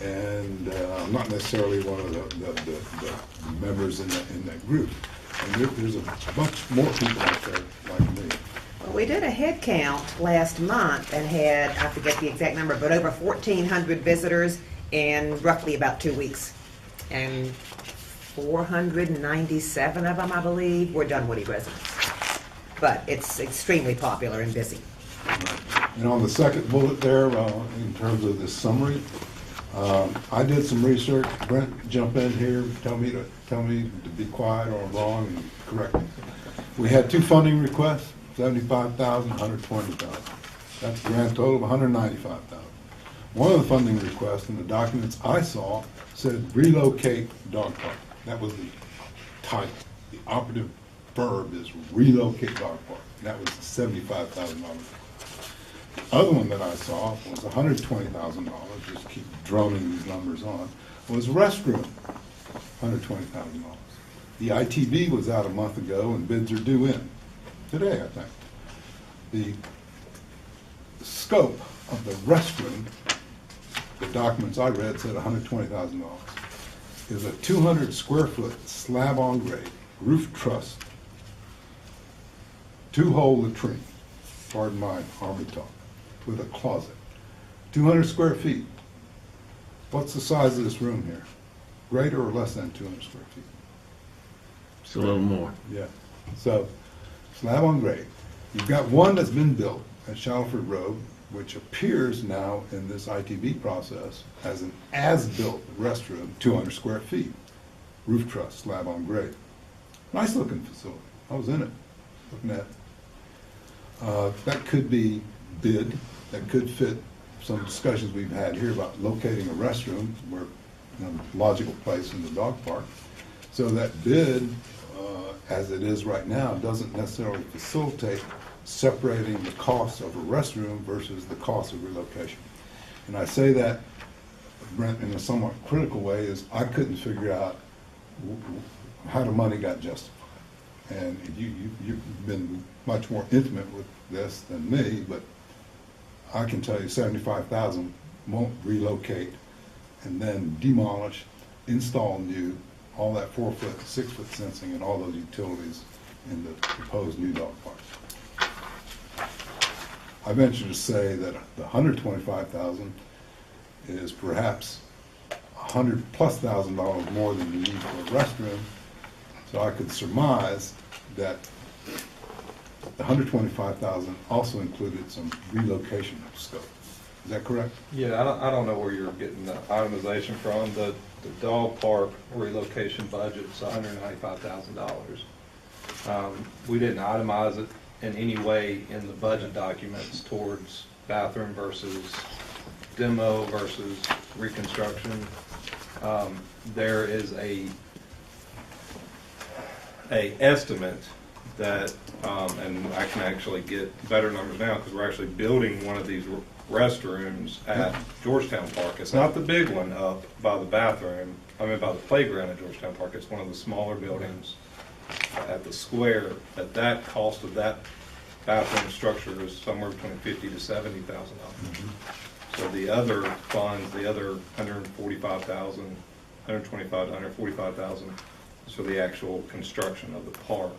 And I'm not necessarily one of the members in that group. And there's a bunch more people out there like me. Well, we did a head count last month and had, I forget the exact number, but over 1,400 visitors in roughly about 2 weeks. And 497 of them, I believe, were Dunwoody residents. But it's extremely popular and busy. And on the second bullet there, in terms of this summary, I did some research. Brent, jump in here, tell me to be quiet or I'm wrong and correct me. We had 2 funding requests, 75,000, 120,000. That's a grand total of 195,000. One of the funding requests in the documents I saw said relocate dog park. That was the type, the operative verb is relocate dog park. That was $75,000. The other one that I saw was $120,000, just keep droning these numbers on, was restroom, $120,000. The ITB was out a month ago and bids are due in today, I think. The scope of the restroom, the documents I read said $120,000, is a 200 square foot slab on grade, roof truss, 2-hole latrine, pardon my army talk, with a closet, 200 square feet. What's the size of this room here? Greater or less than 200 square feet? It's a little more. Yeah. So, slab on grade. You've got one that's been built at Shalford Road, which appears now in this ITB process as an as-built restroom, 200 square feet, roof truss, slab on grade. Nice looking facility. I was in it, looking at it. That could be bid, that could fit some discussions we've had here about locating a restroom where, logical place in the dog park. So that bid, as it is right now, doesn't necessarily facilitate separating the cost of a restroom versus the cost of relocation. And I say that, Brent, in a somewhat critical way, is I couldn't figure out how the money got justified. And you've been much more intimate with this than me, but I can tell you 75,000 won't relocate and then demolish, install new, all that 4-foot, 6-foot fencing and all those utilities in the proposed new dog park. I venture to say that the 125,000 is perhaps $100,000+ more than you need for a restroom. So I could surmise that the 125,000 also included some relocation scope. Is that correct? Yeah, I don't know where you're getting the itemization from. The dog park relocation budget's $195,000. We didn't itemize it in any way in the budget documents towards bathroom versus demo versus reconstruction. There is a estimate that, and I can actually get better numbers now because we're actually building one of these restrooms at Georgetown Park. It's not the big one up by the bathroom, by the playground at Georgetown Park. It's one of the smaller buildings at the square. That cost of that bathroom structure is somewhere between $50,000 to $70,000. So the other funds, the other 145,000, 125 to 145,000 is for the actual construction of the park.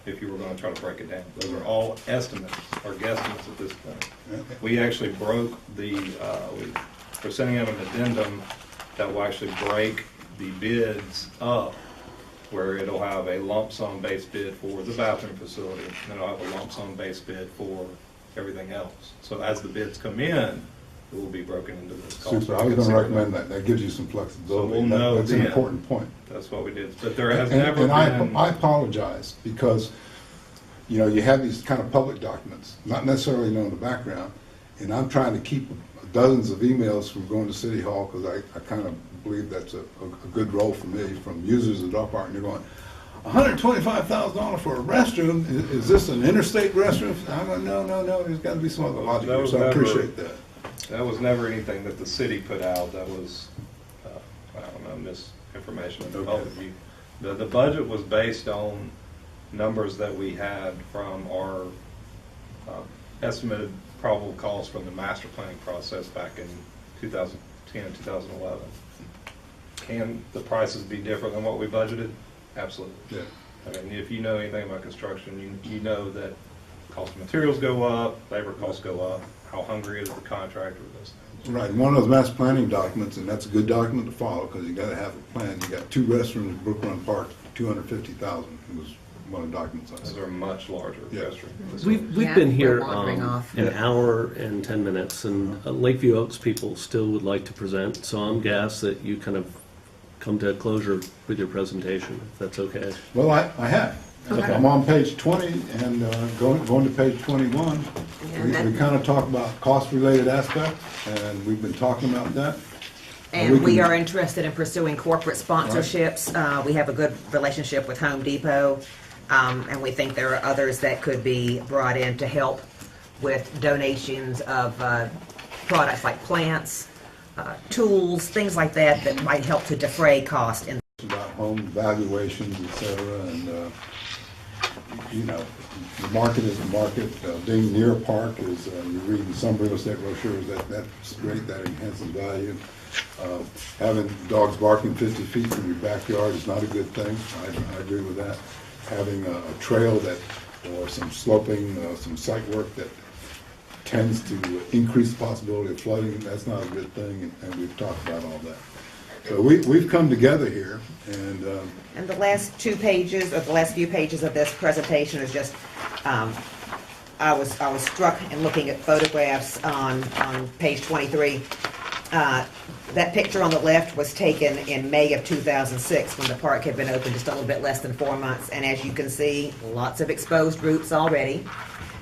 If you were going to try to break it down, those are all estimates or guesstimates at this point. Okay. We actually broke we're sending out an addendum that will actually break the bids up, where it'll have a lump sum base bid for the bathroom facility, and it'll have a lump sum base bid for everything else. So as the bids come in, it will be broken into those costs. Super, I was going to recommend that. That gives you some flexibility. So we'll know That's an then. important point. That's what we did. But there has And never been. I apologize because, you have these kind of public documents, not necessarily knowing the background, and I'm trying to keep dozens of emails from going to City Hall because I kind of believe that's a good role for me from users of the dog park, and you're going, $125,000 for a restroom, is this an interstate restroom? I'm like, no, there's gotta be some other logic That here, was so I never- appreciate that. That was never anything that the city put out. That was, I don't know, misinformation in the Okay. public view. The budget was based on numbers that we had from our estimated probable costs from the master planning process back in 2010, 2011. Can the prices be different than what we budgeted? Absolutely. Yeah. I mean, if you know anything about construction, you know that cost of materials go up, labor costs go up, how hungry is the contractor with those things. Right, and one of those master planning documents, and that's a good document to follow, because you gotta have a plan. You got 2 restrooms in Brook Run Park, $250,000, was one of the documents I Those saw. are much larger. Yeah. restrooms. We've Yeah, been we're here wandering off. an hour and 10 minutes, and Lakeview Oaks people still would like to present, so I'm gassed that you kind of come to a closure with your presentation, if that's okay. Well, I have. Okay. I'm on page 20, and going to page 21, Yeah, we that- kind of talk about cost-related aspects, and we've been talking about that. And we can- are interested in pursuing corporate sponsorships. We have a good relationship with Home Depot, and we think there are others that could be brought in to help with donations of products like plants, tools, things like that that might help to defray cost. About home valuations, et cetera, and, you know, the market is the market. Being near a park is, you're reading some real estate brochures, that's great, that enhances value. Having dogs barking 50 feet from your backyard is not a good thing. I agree with that. Having a trail that, or some sloping, some site work that tends to increase the possibility of flooding, that's not a good thing, and we've talked about all that. So we've come together here, and And the last 2 pages, or the last few pages of this presentation is just, I was struck in looking at photographs on page 23. That picture on the left was taken in May of 2006, when the park had been open just a little bit less than 4 months. And as you can see, lots of exposed roots already.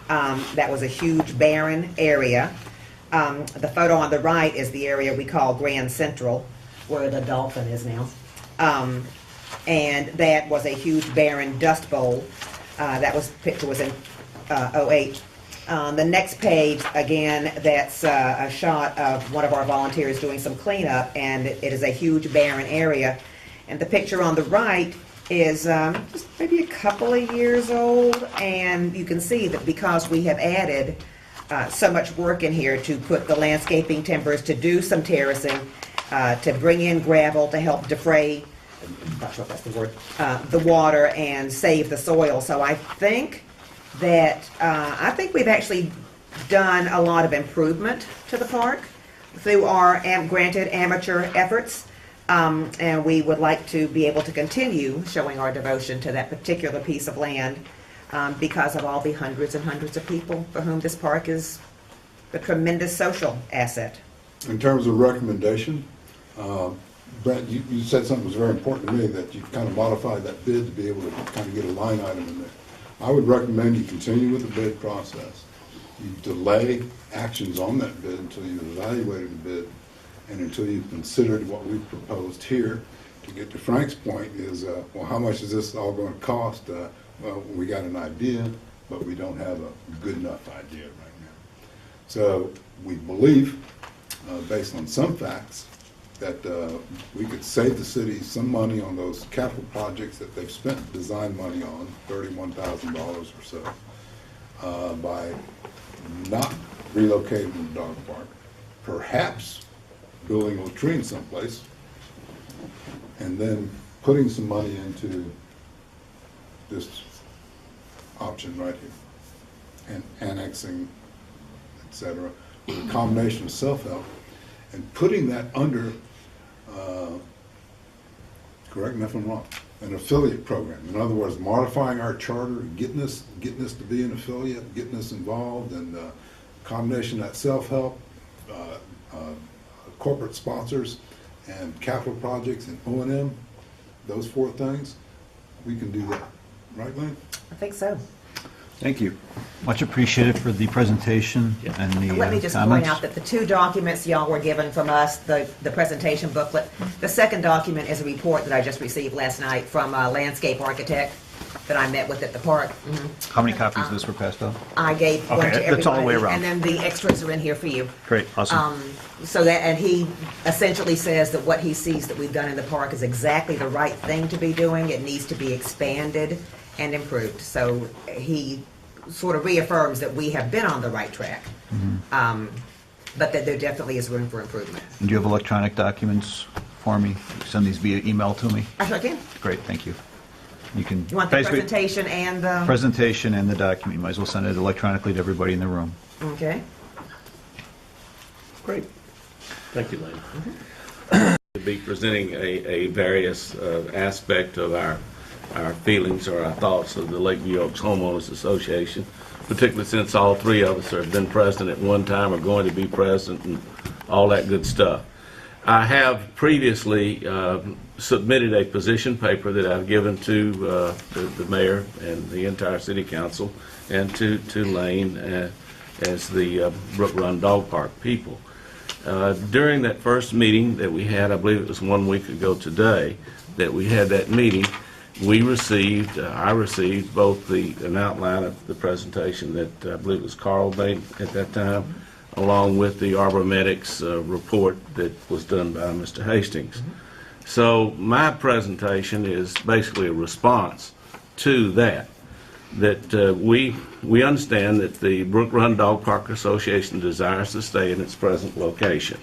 That was a huge barren area. The photo on the right is the area we call Grand Central, where the Dolphin is now. And that was a huge barren dust bowl. Picture was in '08. The next page, again, that's a shot of one of our volunteers doing some cleanup, and it is a huge barren area. And the picture on the right is just maybe a couple of years old, and you can see that because we have added so much work in here to put the landscaping timbers, to do some terracing, to bring in gravel to help defray, I'm not sure if that's the word, the water and save the soil. So I think that we've actually done a lot of improvement to the park through our granted amateur efforts, and we would like to be able to continue showing our devotion to that particular piece of land because of all the hundreds and hundreds of people for whom this park is a tremendous social asset. in terms of recommendation, Brent, you said something that was very important to me, that you kind of modified that bid to be able to kind of get a line item in there. I would recommend you continue with the bid process. You delay actions on that bid until you've evaluated the bid and until you've considered what we've proposed here. To get to Frank's point is, well, how much is this all going to cost? Well, we got an idea, but we don't have a good enough idea right now. So we believe, based on some facts, that we could save the city some money on those capital projects that they've spent design money on, $31,000 or so, by not relocating the dog park, perhaps building a latrine someplace, and then putting some money into this option right here, and annexing, et cetera, with a combination of self-help, and putting that under, correct me if I'm wrong, an affiliate program. In other words, modifying our charter, getting us to be an affiliate, getting us involved, and combination of that self-help, corporate sponsors, and capital projects and O&M, those 4 things, we can do that. Right, Lynn? I think so. Thank you. Much appreciated for the presentation and the Let me just comments. point out that the two documents y'all were given from us, the presentation booklet, the second document is a report that I just received last night from a landscape architect that I met with at the park. How many copies of this were passed out? I gave one Okay, to everybody. that's all the way around. And then the extras are in here for you. Great, awesome. So that, and he essentially says that what he sees that we've done in the park is exactly the right thing to be doing. It needs to be expanded and improved. So he sort of reaffirms that we have been on the right track, but that there definitely is room for improvement. And do you have electronic documents for me? Send these via email to me? I sure can. Great, thank you. You can You want the basically presentation and the... presentation and the document. You might as well send it electronically to everybody in the room. Okay. Great. Thank you, Lane. To be presenting a various aspect of our feelings or our thoughts of the Lakeview Oaks Homeowners Association, particularly since all three of us have been present at one time or going to be present and all that good stuff. I have previously submitted a position paper that I've given to the mayor and the entire city council and to Lane as the Brook Run Dog Park people. During that first meeting that we had, I believe it was 1 week ago today, that we had that meeting, we received, I received both an outline of the presentation that I believe it was Carl made at that time, along with the Arbor-Medics report that was done by Mr. Hastings. So my presentation is basically a response to that we understand that the Brook Run Dog Park Association desires to stay in its present location,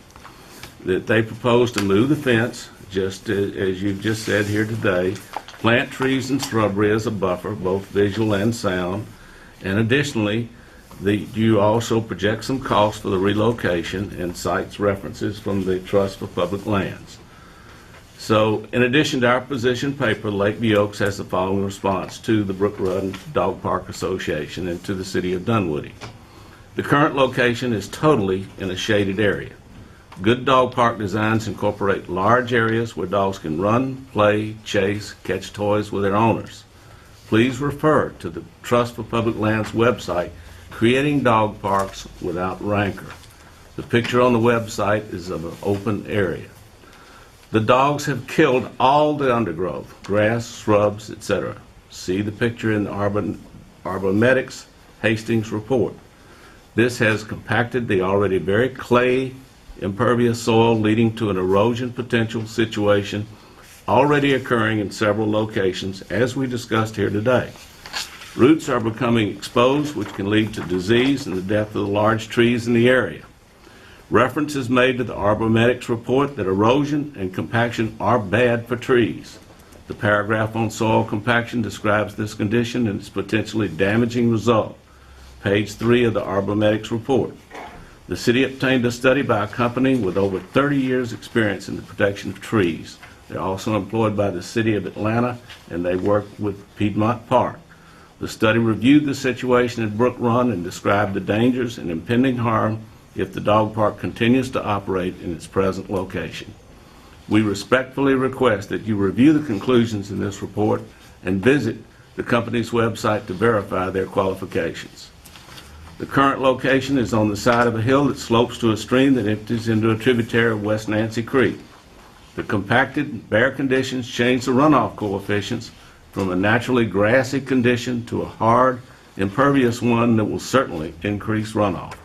that they propose to move the fence, just as you've just said here today, plant trees and shrubbery as a buffer, both visual and sound, and additionally, you also project some costs for the relocation and cites references from the Trust for Public Lands. So, in addition to our position paper, Lakeview Oaks has the following response to the Brook Run Dog Park Association and to the City of Dunwoody. The current location is totally in a shaded area. Good dog park designs incorporate large areas where dogs can run, play, chase, catch toys with their owners. Please refer to the Trust for Public Lands website, Creating Dog Parks Without Rancor. The picture on the website is of an open area. The dogs have killed all the undergrowth, grass, shrubs, etc. See the picture in the Arbor-Medics Hastings report. This has compacted the already very clay, impervious soil, leading to an erosion potential situation already occurring in several locations, as we discussed here today. Roots are becoming exposed, which can lead to disease and the death of the large trees in the area. Reference is made to the Arbor-Medics report that erosion and compaction are bad for trees. The paragraph on soil compaction describes this condition and its potentially damaging result. Page 3 of the Arbor-Medics report. The city obtained a study by a company with over 30 years' experience in the protection of trees. They're also employed by the city of Atlanta, and they work with Piedmont Park. The study reviewed the situation at Brook Run and described the dangers and impending harm if the dog park continues to operate in its present location. We respectfully request that you review the conclusions in this report and visit the company's website to verify their qualifications. The current location is on the side of a hill that slopes to a stream that empties into a tributary of West Nancy Creek. The compacted, bare conditions change the runoff coefficients from a naturally grassy condition to a hard, impervious one that will certainly increase runoff.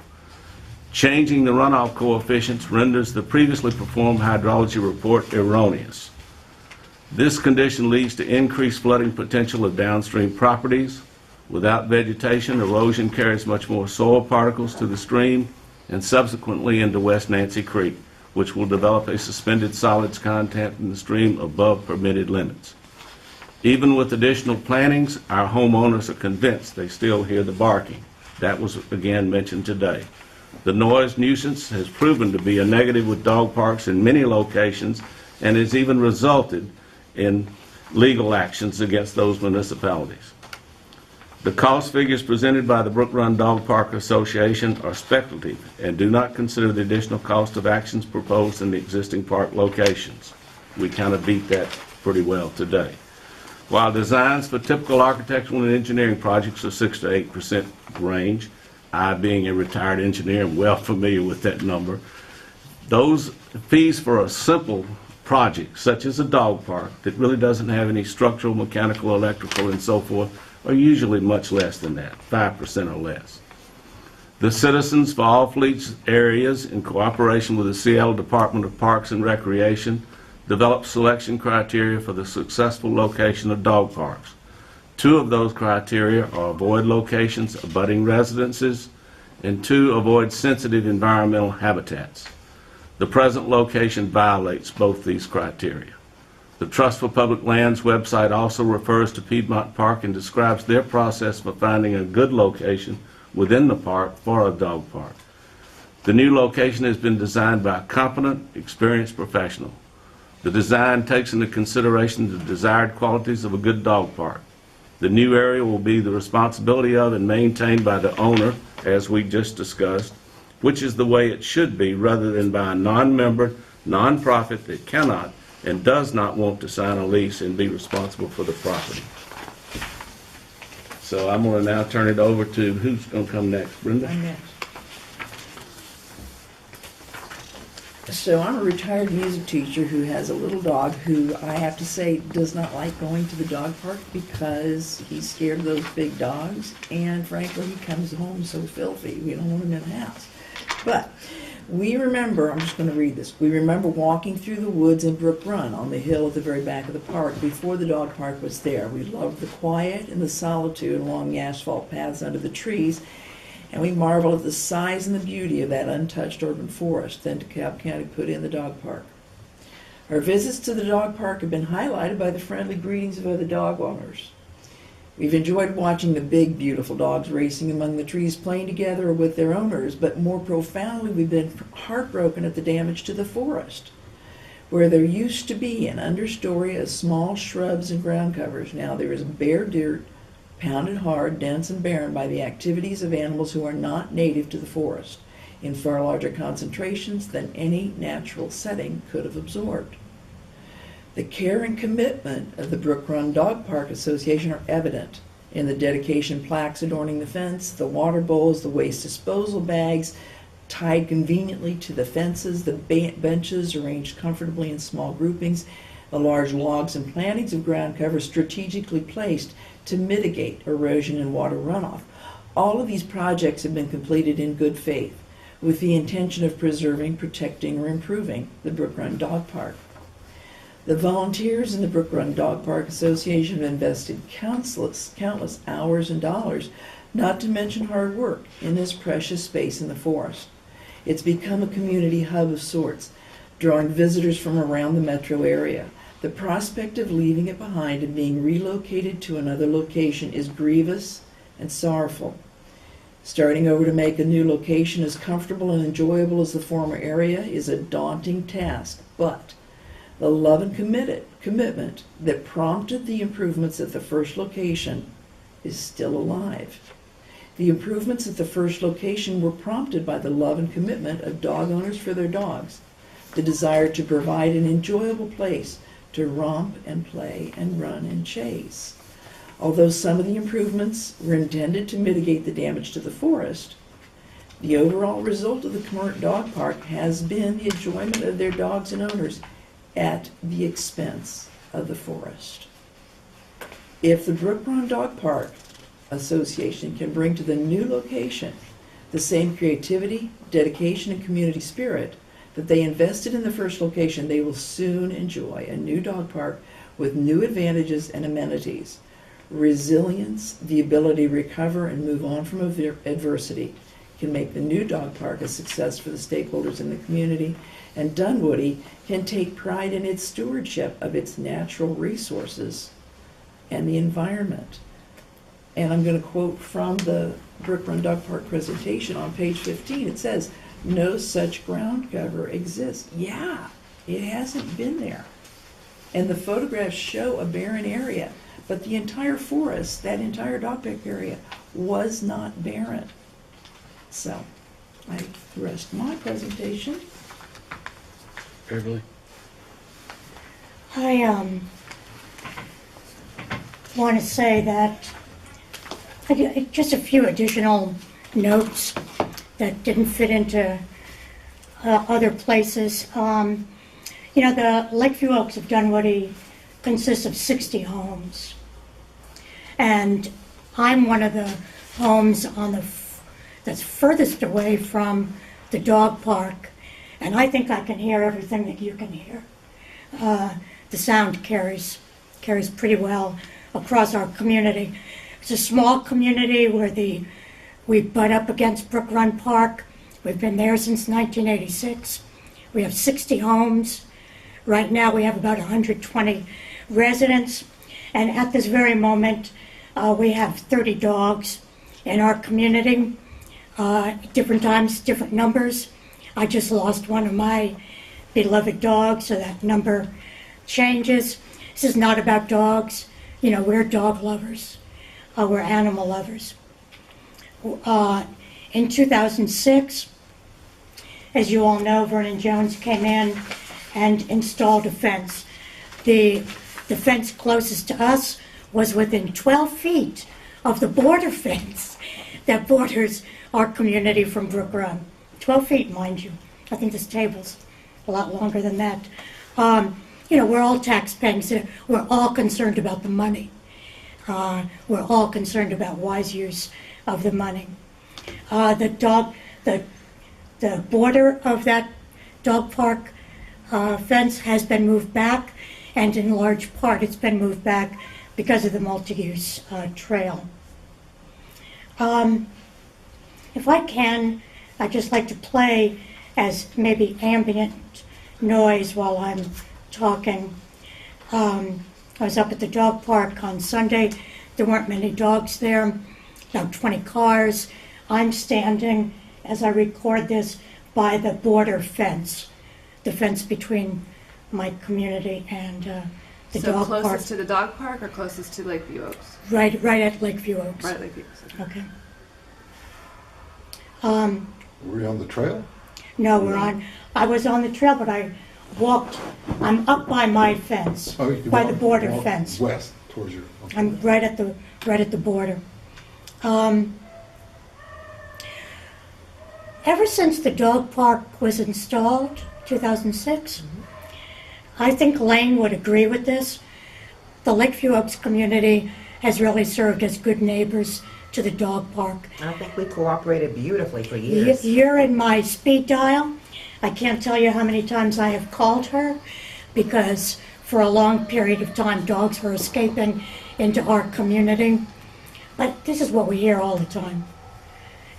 Changing the runoff coefficients renders the previously performed hydrology report erroneous. This condition leads to increased flooding potential of downstream properties. Without vegetation, erosion carries much more soil particles to the stream and subsequently into West Nancy Creek, which will develop a suspended solids content in the stream above permitted limits. Even with additional plantings, our homeowners are convinced they still hear the barking. That was again mentioned today. The noise nuisance has proven to be a negative with dog parks in many locations and has even resulted in legal actions against those municipalities. The cost figures presented by the Brook Run Dog Park Association are speculative and do not consider the additional cost of actions proposed in the existing park locations. We kind of beat that pretty well today. While designs for typical architectural and engineering projects are 6 to 8% range, I, being a retired engineer, am well familiar with that number. Those fees for a simple project, such as a dog park, that really doesn't have any structural, mechanical, electrical, and so forth, are usually much less than that, 5% or less. The Citizens for All Fleets areas, in cooperation with the Seattle Department of Parks and Recreation, developed selection criteria for the successful location of dog parks. 2 of those criteria are avoid locations abutting residences, and 2 avoid sensitive environmental habitats. The present location violates both these criteria. The Trust for Public Lands website also refers to Piedmont Park and describes their process for finding a good location within the park for a dog park. The new location has been designed by a competent, experienced professional. The design takes into consideration the desired qualities of a good dog park. The new area will be the responsibility of and maintained by the owner, as we just discussed, which is the way it should be, rather than by a non-member, non-profit that cannot and does not want to sign a lease and be responsible for the property. So I'm going to now turn it over to, who's going to come next? Brenda? I'm next. So I'm a retired music teacher who has a little dog who I have to say does not like going to the dog park because he's scared of those big dogs, and frankly he comes home so filthy we don't want him in the house. But we remember, I'm just going to read this, we remember walking through the woods in Brook Run on the hill at the very back of the park before the dog park was there. We loved the quiet and the solitude along the asphalt paths under the trees, and we marvel at the size and the beauty of that untouched urban forest then DeKalb County put in the dog park. Our visits to the dog park have been highlighted by the friendly greetings of other dog owners. We've enjoyed watching the big, beautiful dogs racing among the trees, playing together or with their owners, but more profoundly, we've been heartbroken at the damage to the forest. Where there used to be an understory of small shrubs and ground covers, now there is bare dirt, pounded hard, dense, and barren by the activities of animals who are not native to the forest, in far larger concentrations than any natural setting could have absorbed. The care and commitment of the Brook Run Dog Park Association are evident in the dedication plaques adorning the fence, the water bowls, the waste disposal bags tied conveniently to the fences, the benches arranged comfortably in small groupings, the large logs and plantings of ground cover strategically placed to mitigate erosion and water runoff. All of these projects have been completed in good faith with the intention of preserving, protecting, or improving the Brook Run Dog Park. The volunteers in the Brook Run Dog Park Association have invested countless hours and dollars, not to mention hard work, in this precious space in the forest. It's become a community hub of sorts, drawing visitors from around the metro area. The prospect of leaving it behind and being relocated to another location is grievous and sorrowful. Starting over to make a new location as comfortable and enjoyable as the former area is a daunting task, but the love and commitment that prompted the improvements at the first location is still alive. The improvements at the first location were prompted by the love and commitment of dog owners for their dogs, the desire to provide an enjoyable place to romp and play and run and chase. Although some of the improvements were intended to mitigate the damage to the forest, the overall result of the current dog park has been the enjoyment of their dogs and owners at the expense of the forest. If the Brook Run Dog Park Association can bring to the new location the same creativity, dedication, and community spirit that they invested in the first location, they will soon enjoy a new dog park with new advantages and amenities. Resilience, the ability to recover and move on from adversity, can make the new dog park a success for the stakeholders in the community, and Dunwoody can take pride in its stewardship of its natural resources and the environment. And I'm going to quote from the Brook Run Dog Park presentation on page 15. It says, "No such ground cover exists." Yeah, it hasn't been there. And the photographs show a barren area, but the entire forest, that entire dog park area, was not barren. So, I rest my presentation. Beverly? want to say that just a few additional notes that didn't fit into other places. The Lakeview Oaks of Dunwoody consists of 60 homes. And I'm one of the homes that's furthest away from the dog park. And I think I can hear everything that you can hear. The sound carries pretty well across our community. It's a small community where we butt up against Brook Run Park. We've been there since 1986. We have 60 homes. Right now we have about 120 residents. And at this very moment, we have 30 dogs in our community. Different times, different numbers. I just lost one of my beloved dogs, so that number changes. This is not about dogs. We're dog lovers. We're animal lovers. In 2006, as you all know, Vernon Jones came in and installed a fence. The fence closest to us was within 12 feet of the border fence that borders our community from Brook Run. 12 feet, mind you. I think this table's a lot longer than that. We're all taxpaying. We're all concerned about the money. We're all concerned about wise use of the money. The border of that dog park fence has been moved back, and in large part it's been moved back because of the multi-use trail. If I can, I'd just like to play as maybe ambient noise while I'm talking. I was up at the dog park on Sunday. There weren't many dogs there, about 20 cars. I'm standing, as I record this, by the border fence, the fence between my community and the dog park. So closest to the dog park or closest to Lakeview Oaks? Right at Lakeview Oaks. Right at Lakeview Oaks. Okay. Were you on the trail? No, I was on the trail, but I'm up by my fence, Oh, you by the walk- border walk fence. West towards your. Okay. I'm right at the border. Ever since the dog park was installed, 2006, I think Lane would agree with this. The Lakeview Oaks community has really served as good neighbors to the dog park. I think we cooperated beautifully for years. You're in my speed dial. I can't tell you how many times I have called her because for a long period of time dogs were escaping into our community. But this is what we hear all the time.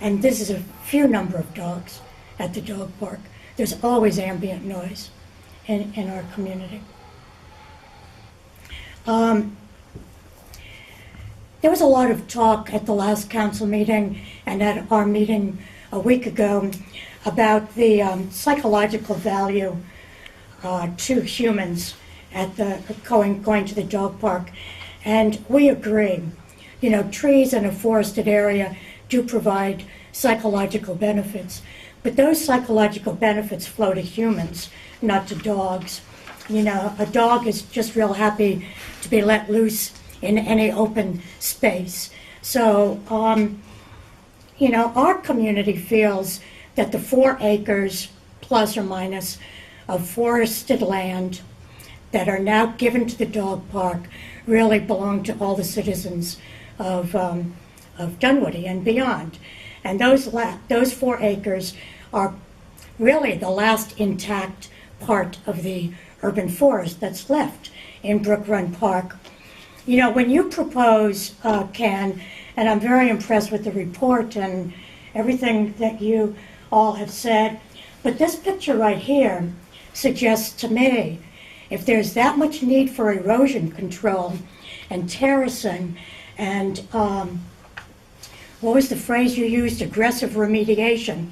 And this is a few number of dogs at the dog park. There's always ambient noise in our community. There was a lot of talk at the last council meeting and at our meeting a week ago about the psychological value to humans at the going to the dog park. And we agree. Trees in a forested area do provide psychological benefits, but those psychological benefits flow to humans, not to dogs. A dog is just real happy to be let loose in any open space. So, our community feels that the 4 acres, plus or minus, of forested land that are now given to the dog park really belong to all the citizens of Dunwoody and beyond. And those 4 acres are really the last intact part of the urban forest that's left in Brook Run Park. When you propose, Ken, and I'm very impressed with the report and everything that you all have said, but this picture right here suggests to me if there's that much need for erosion control and terracing and what was the phrase you used, aggressive remediation,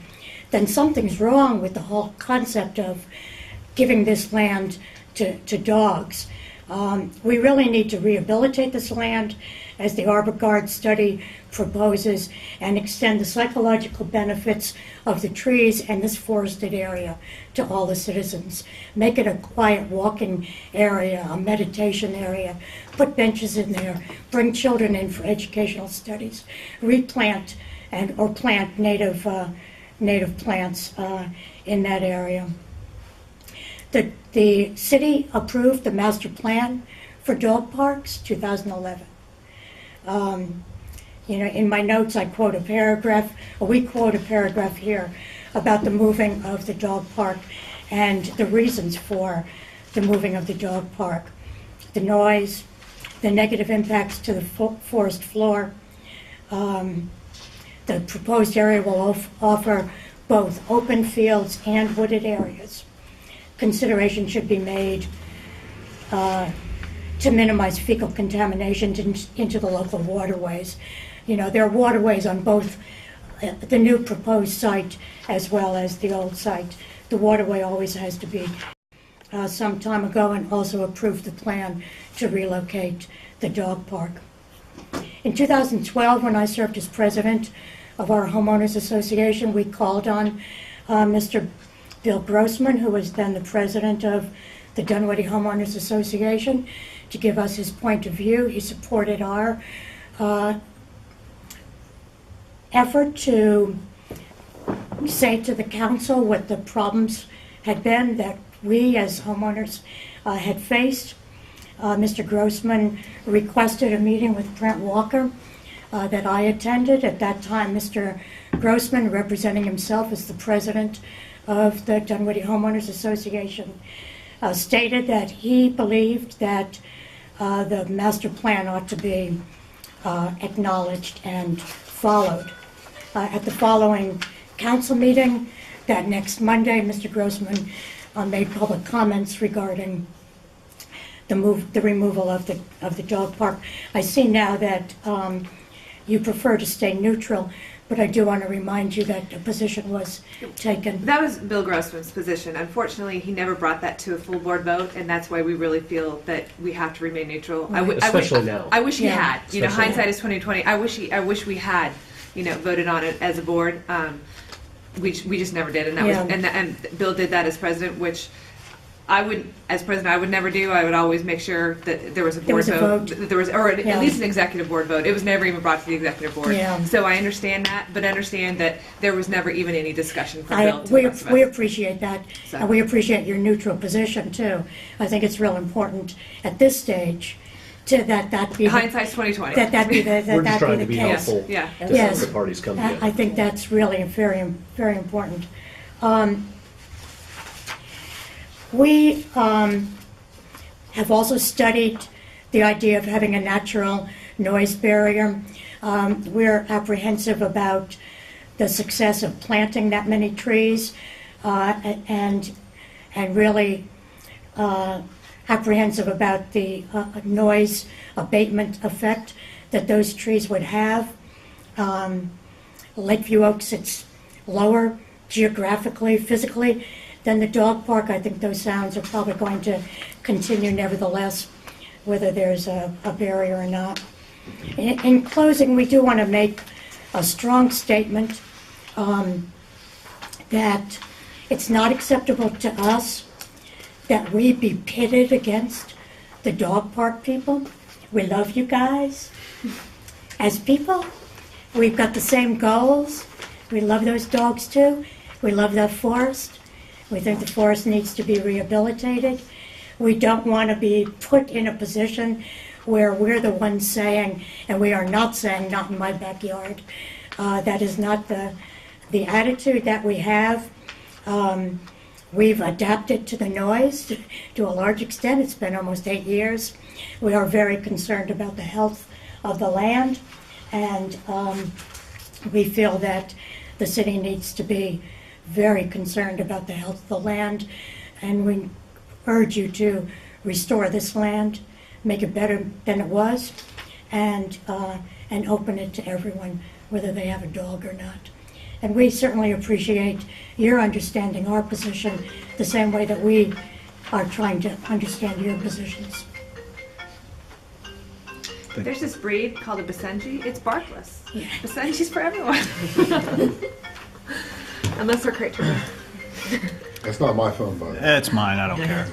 then something's wrong with the whole concept of giving this land to dogs. We really need to rehabilitate this land, as the Arbor Guard study proposes, and extend the psychological benefits of the trees and this forested area to all the citizens. Make it a quiet walking area, a meditation area, put benches in there, bring children in for educational studies, replant or plant native plants in that area. The city approved the master plan for dog parks, 2011. In my notes, I quote a paragraph, or we quote a paragraph here about the moving of the dog park and the reasons for the moving of the dog park. The noise, the negative impacts to the forest floor. The proposed area will offer both open fields and wooded areas. Consideration should be made to minimize fecal contamination into the local waterways. There are waterways on both the new proposed site as well as the old site. The waterway always has to be. Some time ago, and also approved the plan to relocate the dog park. In 2012, when I served as president of our homeowners association, we called on Mr. Bill Grossman, who was then the president of the Dunwoody Homeowners Association, to give us his point of view. He supported our effort to say to the council what the problems had been that we as homeowners had faced. Mr. Grossman requested a meeting with Brent Walker that I attended. At that time, Mr. Grossman, representing himself as the president of the Dunwoody Homeowners Association, stated that he believed that the master plan ought to be acknowledged and followed. At the following council meeting, that next Monday, Mr. Grossman made public comments regarding the removal of the dog park. I see now that you prefer to stay neutral, but I do want to remind you that a position was taken. That was Bill Grossman's position. Unfortunately, he never brought that to a full board vote, and that's why we really feel that we have to remain neutral. Especially now. I wish he Yeah. had. Hindsight is 20/20. I wish we had, voted on it as a board. We just never did, and that Yeah. was and Bill did that as president, which I would, as president, I would never do. I would always make sure that there was a board was a vote. that there was, or Yeah. at least an executive board vote. It was never even brought to the executive board. Yeah. So I understand that, but understand that there was never even any discussion from Bill to the We rest of us. appreciate that, So. and we appreciate your neutral position too. I think it's real important at this stage that be Hindsight's 20/20. that be the We're just trying to the be case. helpful Yeah. to Yes. some of the parties come I together. think that's really very, very important. We have also studied the idea of having a natural noise barrier. We're apprehensive about the success of planting that many trees, and really apprehensive about the noise abatement effect that those trees would have. Lakeview Oak sits lower geographically, physically than the dog park. I think those sounds are probably going to continue nevertheless, whether there's a barrier or not. In closing, we do want to make a strong statement that it's not acceptable to us that we be pitted against the dog park people. We love you guys as people. We've got the same goals. We love those dogs too. We love that forest. We think the forest needs to be rehabilitated. We don't want to be put in a position where we're the ones saying, and we are not saying, not in my backyard. That is not the attitude that we have. We've adapted to the noise to a large extent. It's been almost 8 years. We are very concerned about the health of the land, and we feel that the city needs to be very concerned about the health of the land, and we urge you to restore this land, make it better than it was, and open it to everyone, whether they have a dog or not. And we certainly appreciate your understanding our position the same way that we are trying to understand your positions. There's this breed called a Basenji. It's barkless. Yeah. Basenji's for everyone. Unless they're crate trimmers. That's not my phone, buddy. It's mine, I don't care.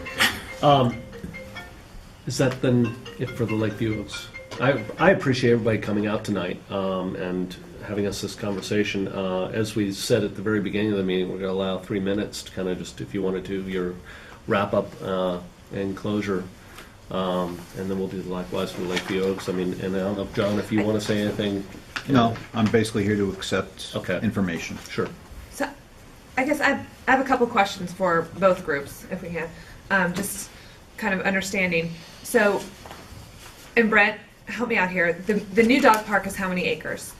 Is that then it for the Lakeview Oaks? I appreciate everybody coming out tonight and having us this conversation. As we said at the very beginning of the meeting, we're going to allow 3 minutes to kind of just, if you want to do your wrap-up and closure. And then we'll do likewise for the Lakeview Oaks. I mean, and I don't know, John, if you want to say anything. No, I'm basically here to accept Okay. information. Sure. So, I guess I have a couple questions for both groups, if we can. Just kind of understanding. So, and Brent, help me out here. The new dog park is how many acres?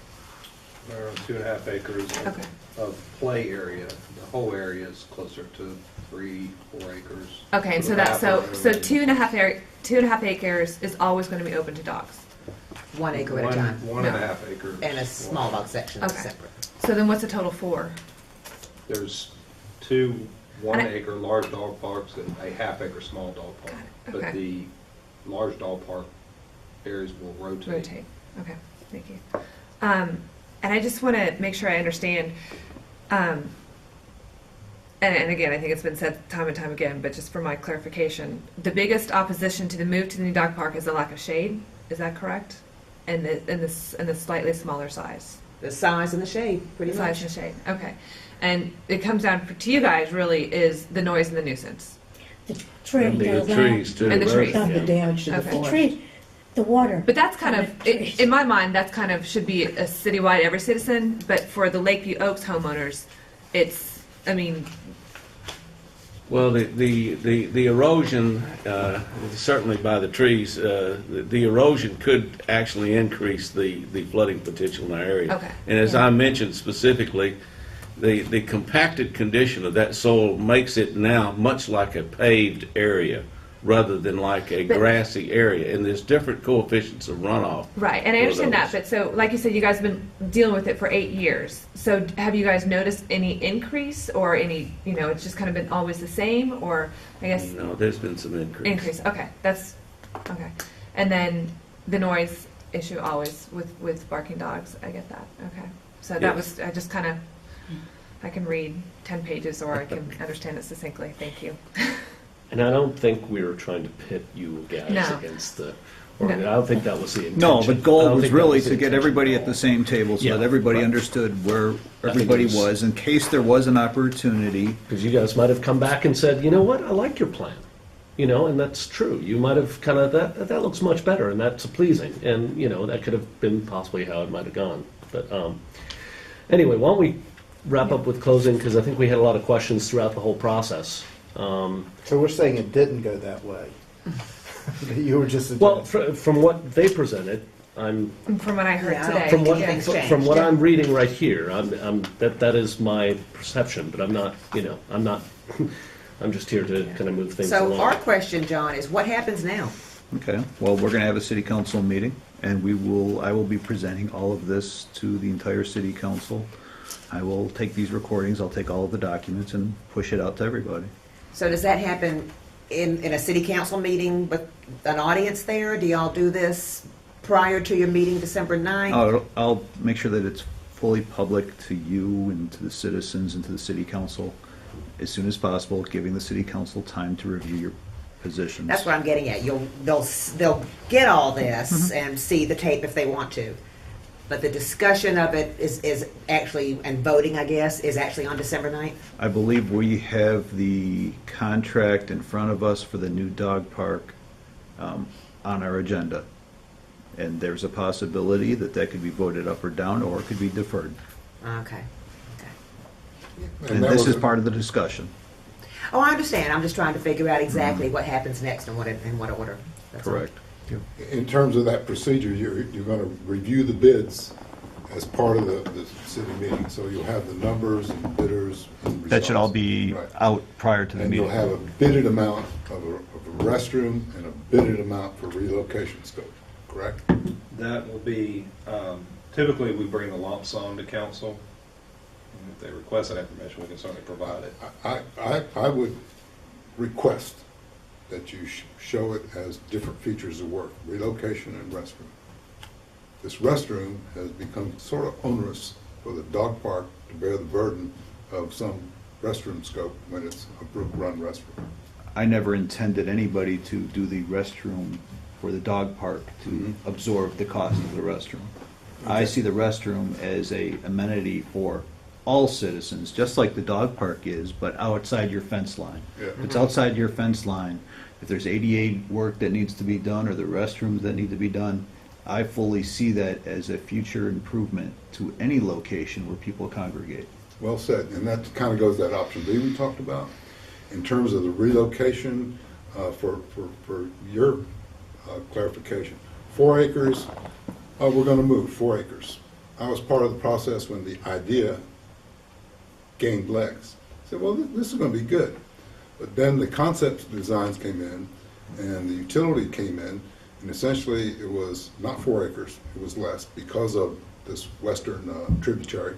There are 2.5 acres Okay. of play area. The whole area is closer to 3-4 acres. Okay, and so Half that of so it. 2.5 acres is always going to be open to dogs. 1 acre at a time, 1.5 acres. and a small dog section is Okay. separate. So then, what's a total for? There's 2 And I- 1-acre large dog parks and a half-acre small dog park. Got it, okay. But the large dog park areas will rotate. Rotate. Okay, thank you. And I just want to make sure I understand. And again, I think it's been said time and time again, but just for my clarification, the biggest opposition to the move to the new dog park is the lack of shade. Is that correct? And the slightly smaller size. The size and the shade, pretty The much. size and shade. Okay. And it comes down to you guys really is the noise and the nuisance. The tree, And the the trees too. And the right? trees. Of the damage to the Okay. The forest. tree, the water. But that's kind of, Trees. in my mind, that's kind of should be a citywide every citizen. But for the Lakeview Oaks homeowners, it's, I mean, Well, the erosion, certainly by the trees, the erosion could actually increase the flooding potential in our area. Okay. And as I mentioned specifically, the compacted condition of that soil makes it now much like a paved area rather than like a But- grassy area. And there's different coefficients of runoff. right. And I for understand that. those. But so, like you said, you guys have been dealing with it for 8 years. So have you guys noticed any increase or any, it's just kind of been always the same? Or I guess No, there's been some increase. increase. Okay. That's, okay. And then the noise issue always with barking dogs. I get that. Okay. So that Yes. was, I just kind of, I can read 10 pages or I can understand it succinctly. Thank you. And I don't think we were trying to pit you guys No. against the, or No. I don't think that was the intention. No, the I goal don't was think that really the to get intention everybody at at the all. same table so Yeah, that everybody right. understood where think everybody it was- was, in case there was an opportunity. Because you guys might have come back and said, you know what, I like your plan. And that's true. You might have kind of, that looks much better and that's pleasing. And, that could have been possibly how it might have gone. But anyway, why don't we wrap up with closing, because I think we had a lot of questions throughout the whole process. So we're saying it didn't go that way. You were just Well, suggesting. from what they presented, I'm From what I heard Yeah, I don't today. from what Things from what changed. I'm reading right here, that is my perception. But I'm not, I'm not. I'm just here to kind of move things So along. our question, John, is what happens now? Okay, well, we're going to have a city council meeting, and I will be presenting all of this to the entire city council. I will take these recordings, I'll take all of the documents and push it out to everybody. So does that happen in a city council meeting with an audience there? Do y'all do this prior to your meeting December 9th? I'll make sure that it's fully public to you and to the citizens and to the city council as soon as possible, giving the city council time to review your positions. That's what I'm getting at. They'll get all this and see the tape if they want to. But the discussion of it is actually, and voting, I guess, is actually on December 9th? I believe we have the contract in front of us for the new dog park on our agenda. And there's a possibility that that could be voted up or down, or it could be deferred. Okay. And that this was is a- part of the discussion. Oh, I understand. I'm just trying to figure out exactly what happens next and in what order. That's all. Correct. In terms of that procedure, you're going to review the bids as part of the city meeting, so you'll have the numbers and bidders and That should all results. be Right. out prior to the And you'll meeting. have a bidded amount of a restroom and a bidded amount for relocation scope, correct? That will be, typically we bring a lump sum to council. And if they request that information, we can certainly provide it. I would request that you show it as different features of work, relocation and restroom. this restroom has become sort of onerous for the dog park to bear the burden of some restroom scope when it's a Brook run restroom. I never intended anybody to do the restroom for the dog park to absorb the cost of the restroom. I see the restroom as a amenity for all citizens, just like the dog park is, but outside your fence line. Yeah. If it's outside your fence line, if there's ADA work that needs to be done or the restrooms that need to be done, I fully see that as a future improvement to any location where people congregate. Well said, and that kind of goes to that option B we talked about. In terms of the relocation, for your clarification, 4 acres, we're going to move 4 acres. I was part of the process when the idea gained legs. I said, well, this is going to be good. But then the concept designs came in, and the utility came in, and essentially it was not 4 acres, it was less because of this western tributary,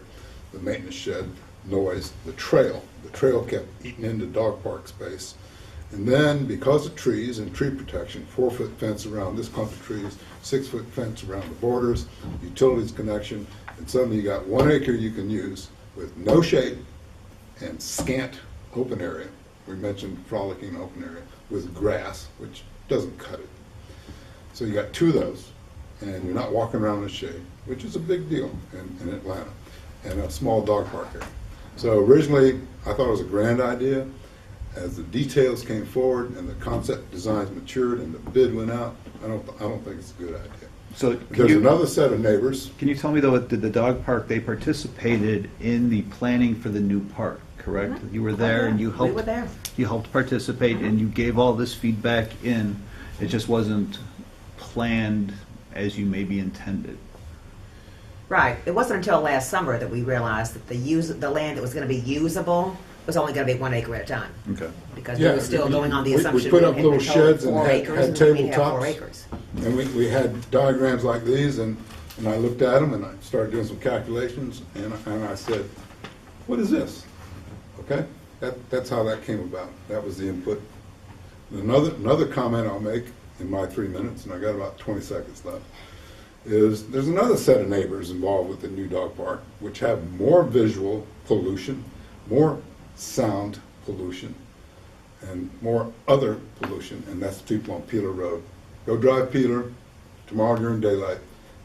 the maintenance shed, noise, the trail. The trail kept eating into dog park space. And then because of trees and tree protection, 4-foot fence around this clump of trees, 6-foot fence around the borders, utilities connection, and suddenly you got 1 acre you can use with no shade and scant open area. We mentioned frolicking open area with grass, which doesn't cut it. So you got 2 of those, and you're not walking around in the shade, which is a big deal in Atlanta, and a small dog park area. So originally, I thought it was a grand idea. As the details came forward and the concept designs matured and the bid went out, I don't think it's a good idea. So There's another set of neighbors. Can you tell me though, did the dog park, they participated in the planning for the new park, correct? You were there and you helped. We were there. You helped participate and you gave all this feedback in. It just wasn't planned as you maybe intended. Right. It wasn't until last summer that we realized that the land that was going to be usable was only going to be 1 acre at a time. Okay. Because we were still going on the we assumption put we up had little been told sheds and 4 had acres, and then we'd have 4 tabletops. acres. And we had diagrams like these, and I looked at them, and I started doing some calculations, and I said, what is this? Okay? That's how that came about. That was the input. Another comment I'll make in my 3 minutes, and I got about 20 seconds left, is there's another set of neighbors involved with the new dog park, which have more visual pollution, more sound pollution, and more other pollution, and that's the people on Peeler Road. Go drive Peeler tomorrow during daylight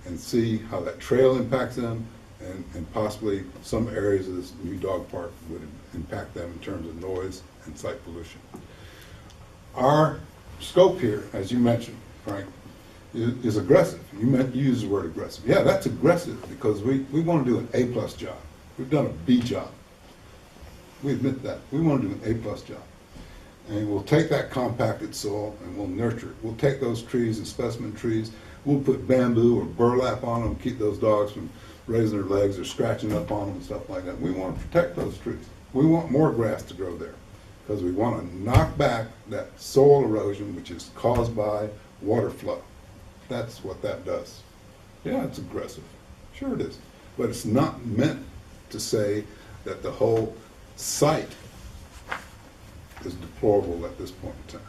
and see how that trail impacts them, and possibly some areas of this new dog park would impact them in terms of noise and site pollution. Our scope here, as you mentioned, Frank, is aggressive. You used the word aggressive. Yeah, that's aggressive because we want to do an A+ job. We've done a B job. We admit that. We want to do an A+ job. And we'll take that compacted soil and we'll nurture it. We'll take those trees and specimen trees. We'll put bamboo or burlap on them, keep those dogs from raising their legs or scratching up on them and stuff like that. We want to protect those trees. We want more grass to grow there because we want to knock back that soil erosion which is caused by water flow. That's what that does. Yeah, it's aggressive. Sure it is. But it's not meant to say that the whole site is deplorable at this point in time.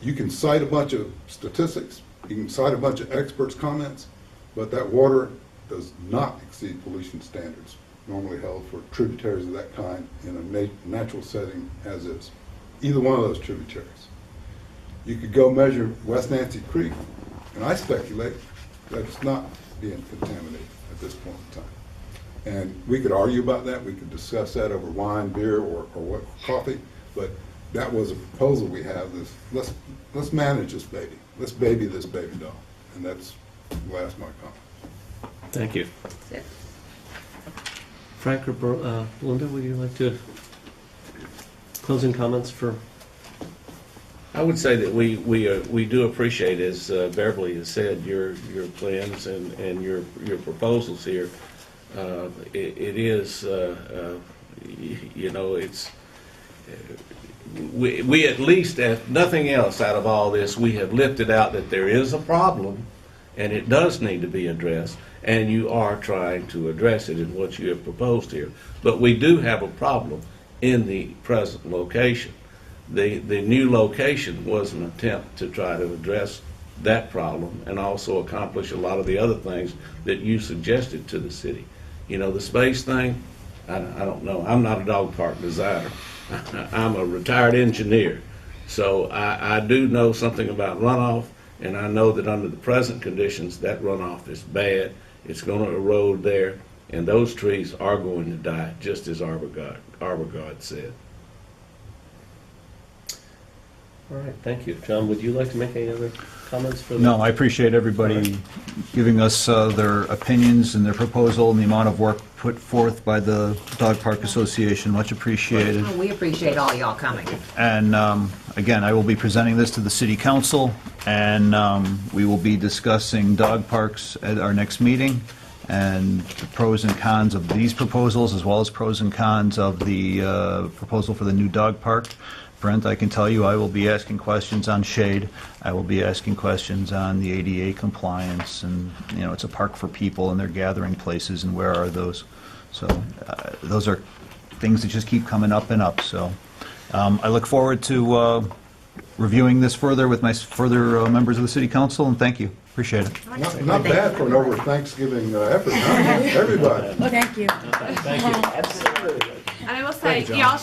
You can cite a bunch of statistics, you can cite a bunch of experts' comments, but that water does not exceed pollution standards normally held for tributaries of that kind in a natural setting as is. Either one of those tributaries. You could go measure West Nancy Creek, and I speculate that it's not being contaminated at this point in time. And we could argue about that, we could discuss that over wine, beer, or what, coffee, but that was a proposal we have, this, let's manage this baby. Let's baby this baby doll. And that's the last of my comment. Thank you. That's it. Frank or Belinda, would you like to closing comments for? I would say that we do appreciate, as Beverly has said, your plans and your proposals here. It is, you know, it's, we at least, if nothing else out of all this, we have lifted out that there is a problem and it does need to be addressed, and you are trying to address it in what you have proposed here. But we do have a problem in the present location. The new location was an attempt to try to address that problem and also accomplish a lot of the other things that you suggested to the city. You know, the space thing, I don't know. I'm not a dog park designer. I'm a retired engineer. So I do know something about runoff, and I know that under the present conditions, that runoff is bad. It's going to erode there, and those trees are going to die, just as Arbor God said. All right, thank you. John, would you like to make any other comments for the? No, I appreciate everybody giving us their opinions and their proposal and the amount of work put forth by the Dog Park Association. Much appreciated. Well, we appreciate all y'all coming. And again, I will be presenting this to the city council, and we will be discussing dog parks at our next meeting, and the pros and cons of these proposals, as well as pros and cons of the proposal for the new dog park. Brent, I can tell you, I will be asking questions on shade. I will be asking questions on the ADA compliance, and, you know, it's a park for people, and they're gathering places, and where are those? So those are things that just keep coming up and up. So I look forward to reviewing this further with my further members of the city council, and thank you. Appreciate it. Not bad for an over Thanksgiving effort, huh? Everybody. Well, thank you. Thank you. And I will say, y'all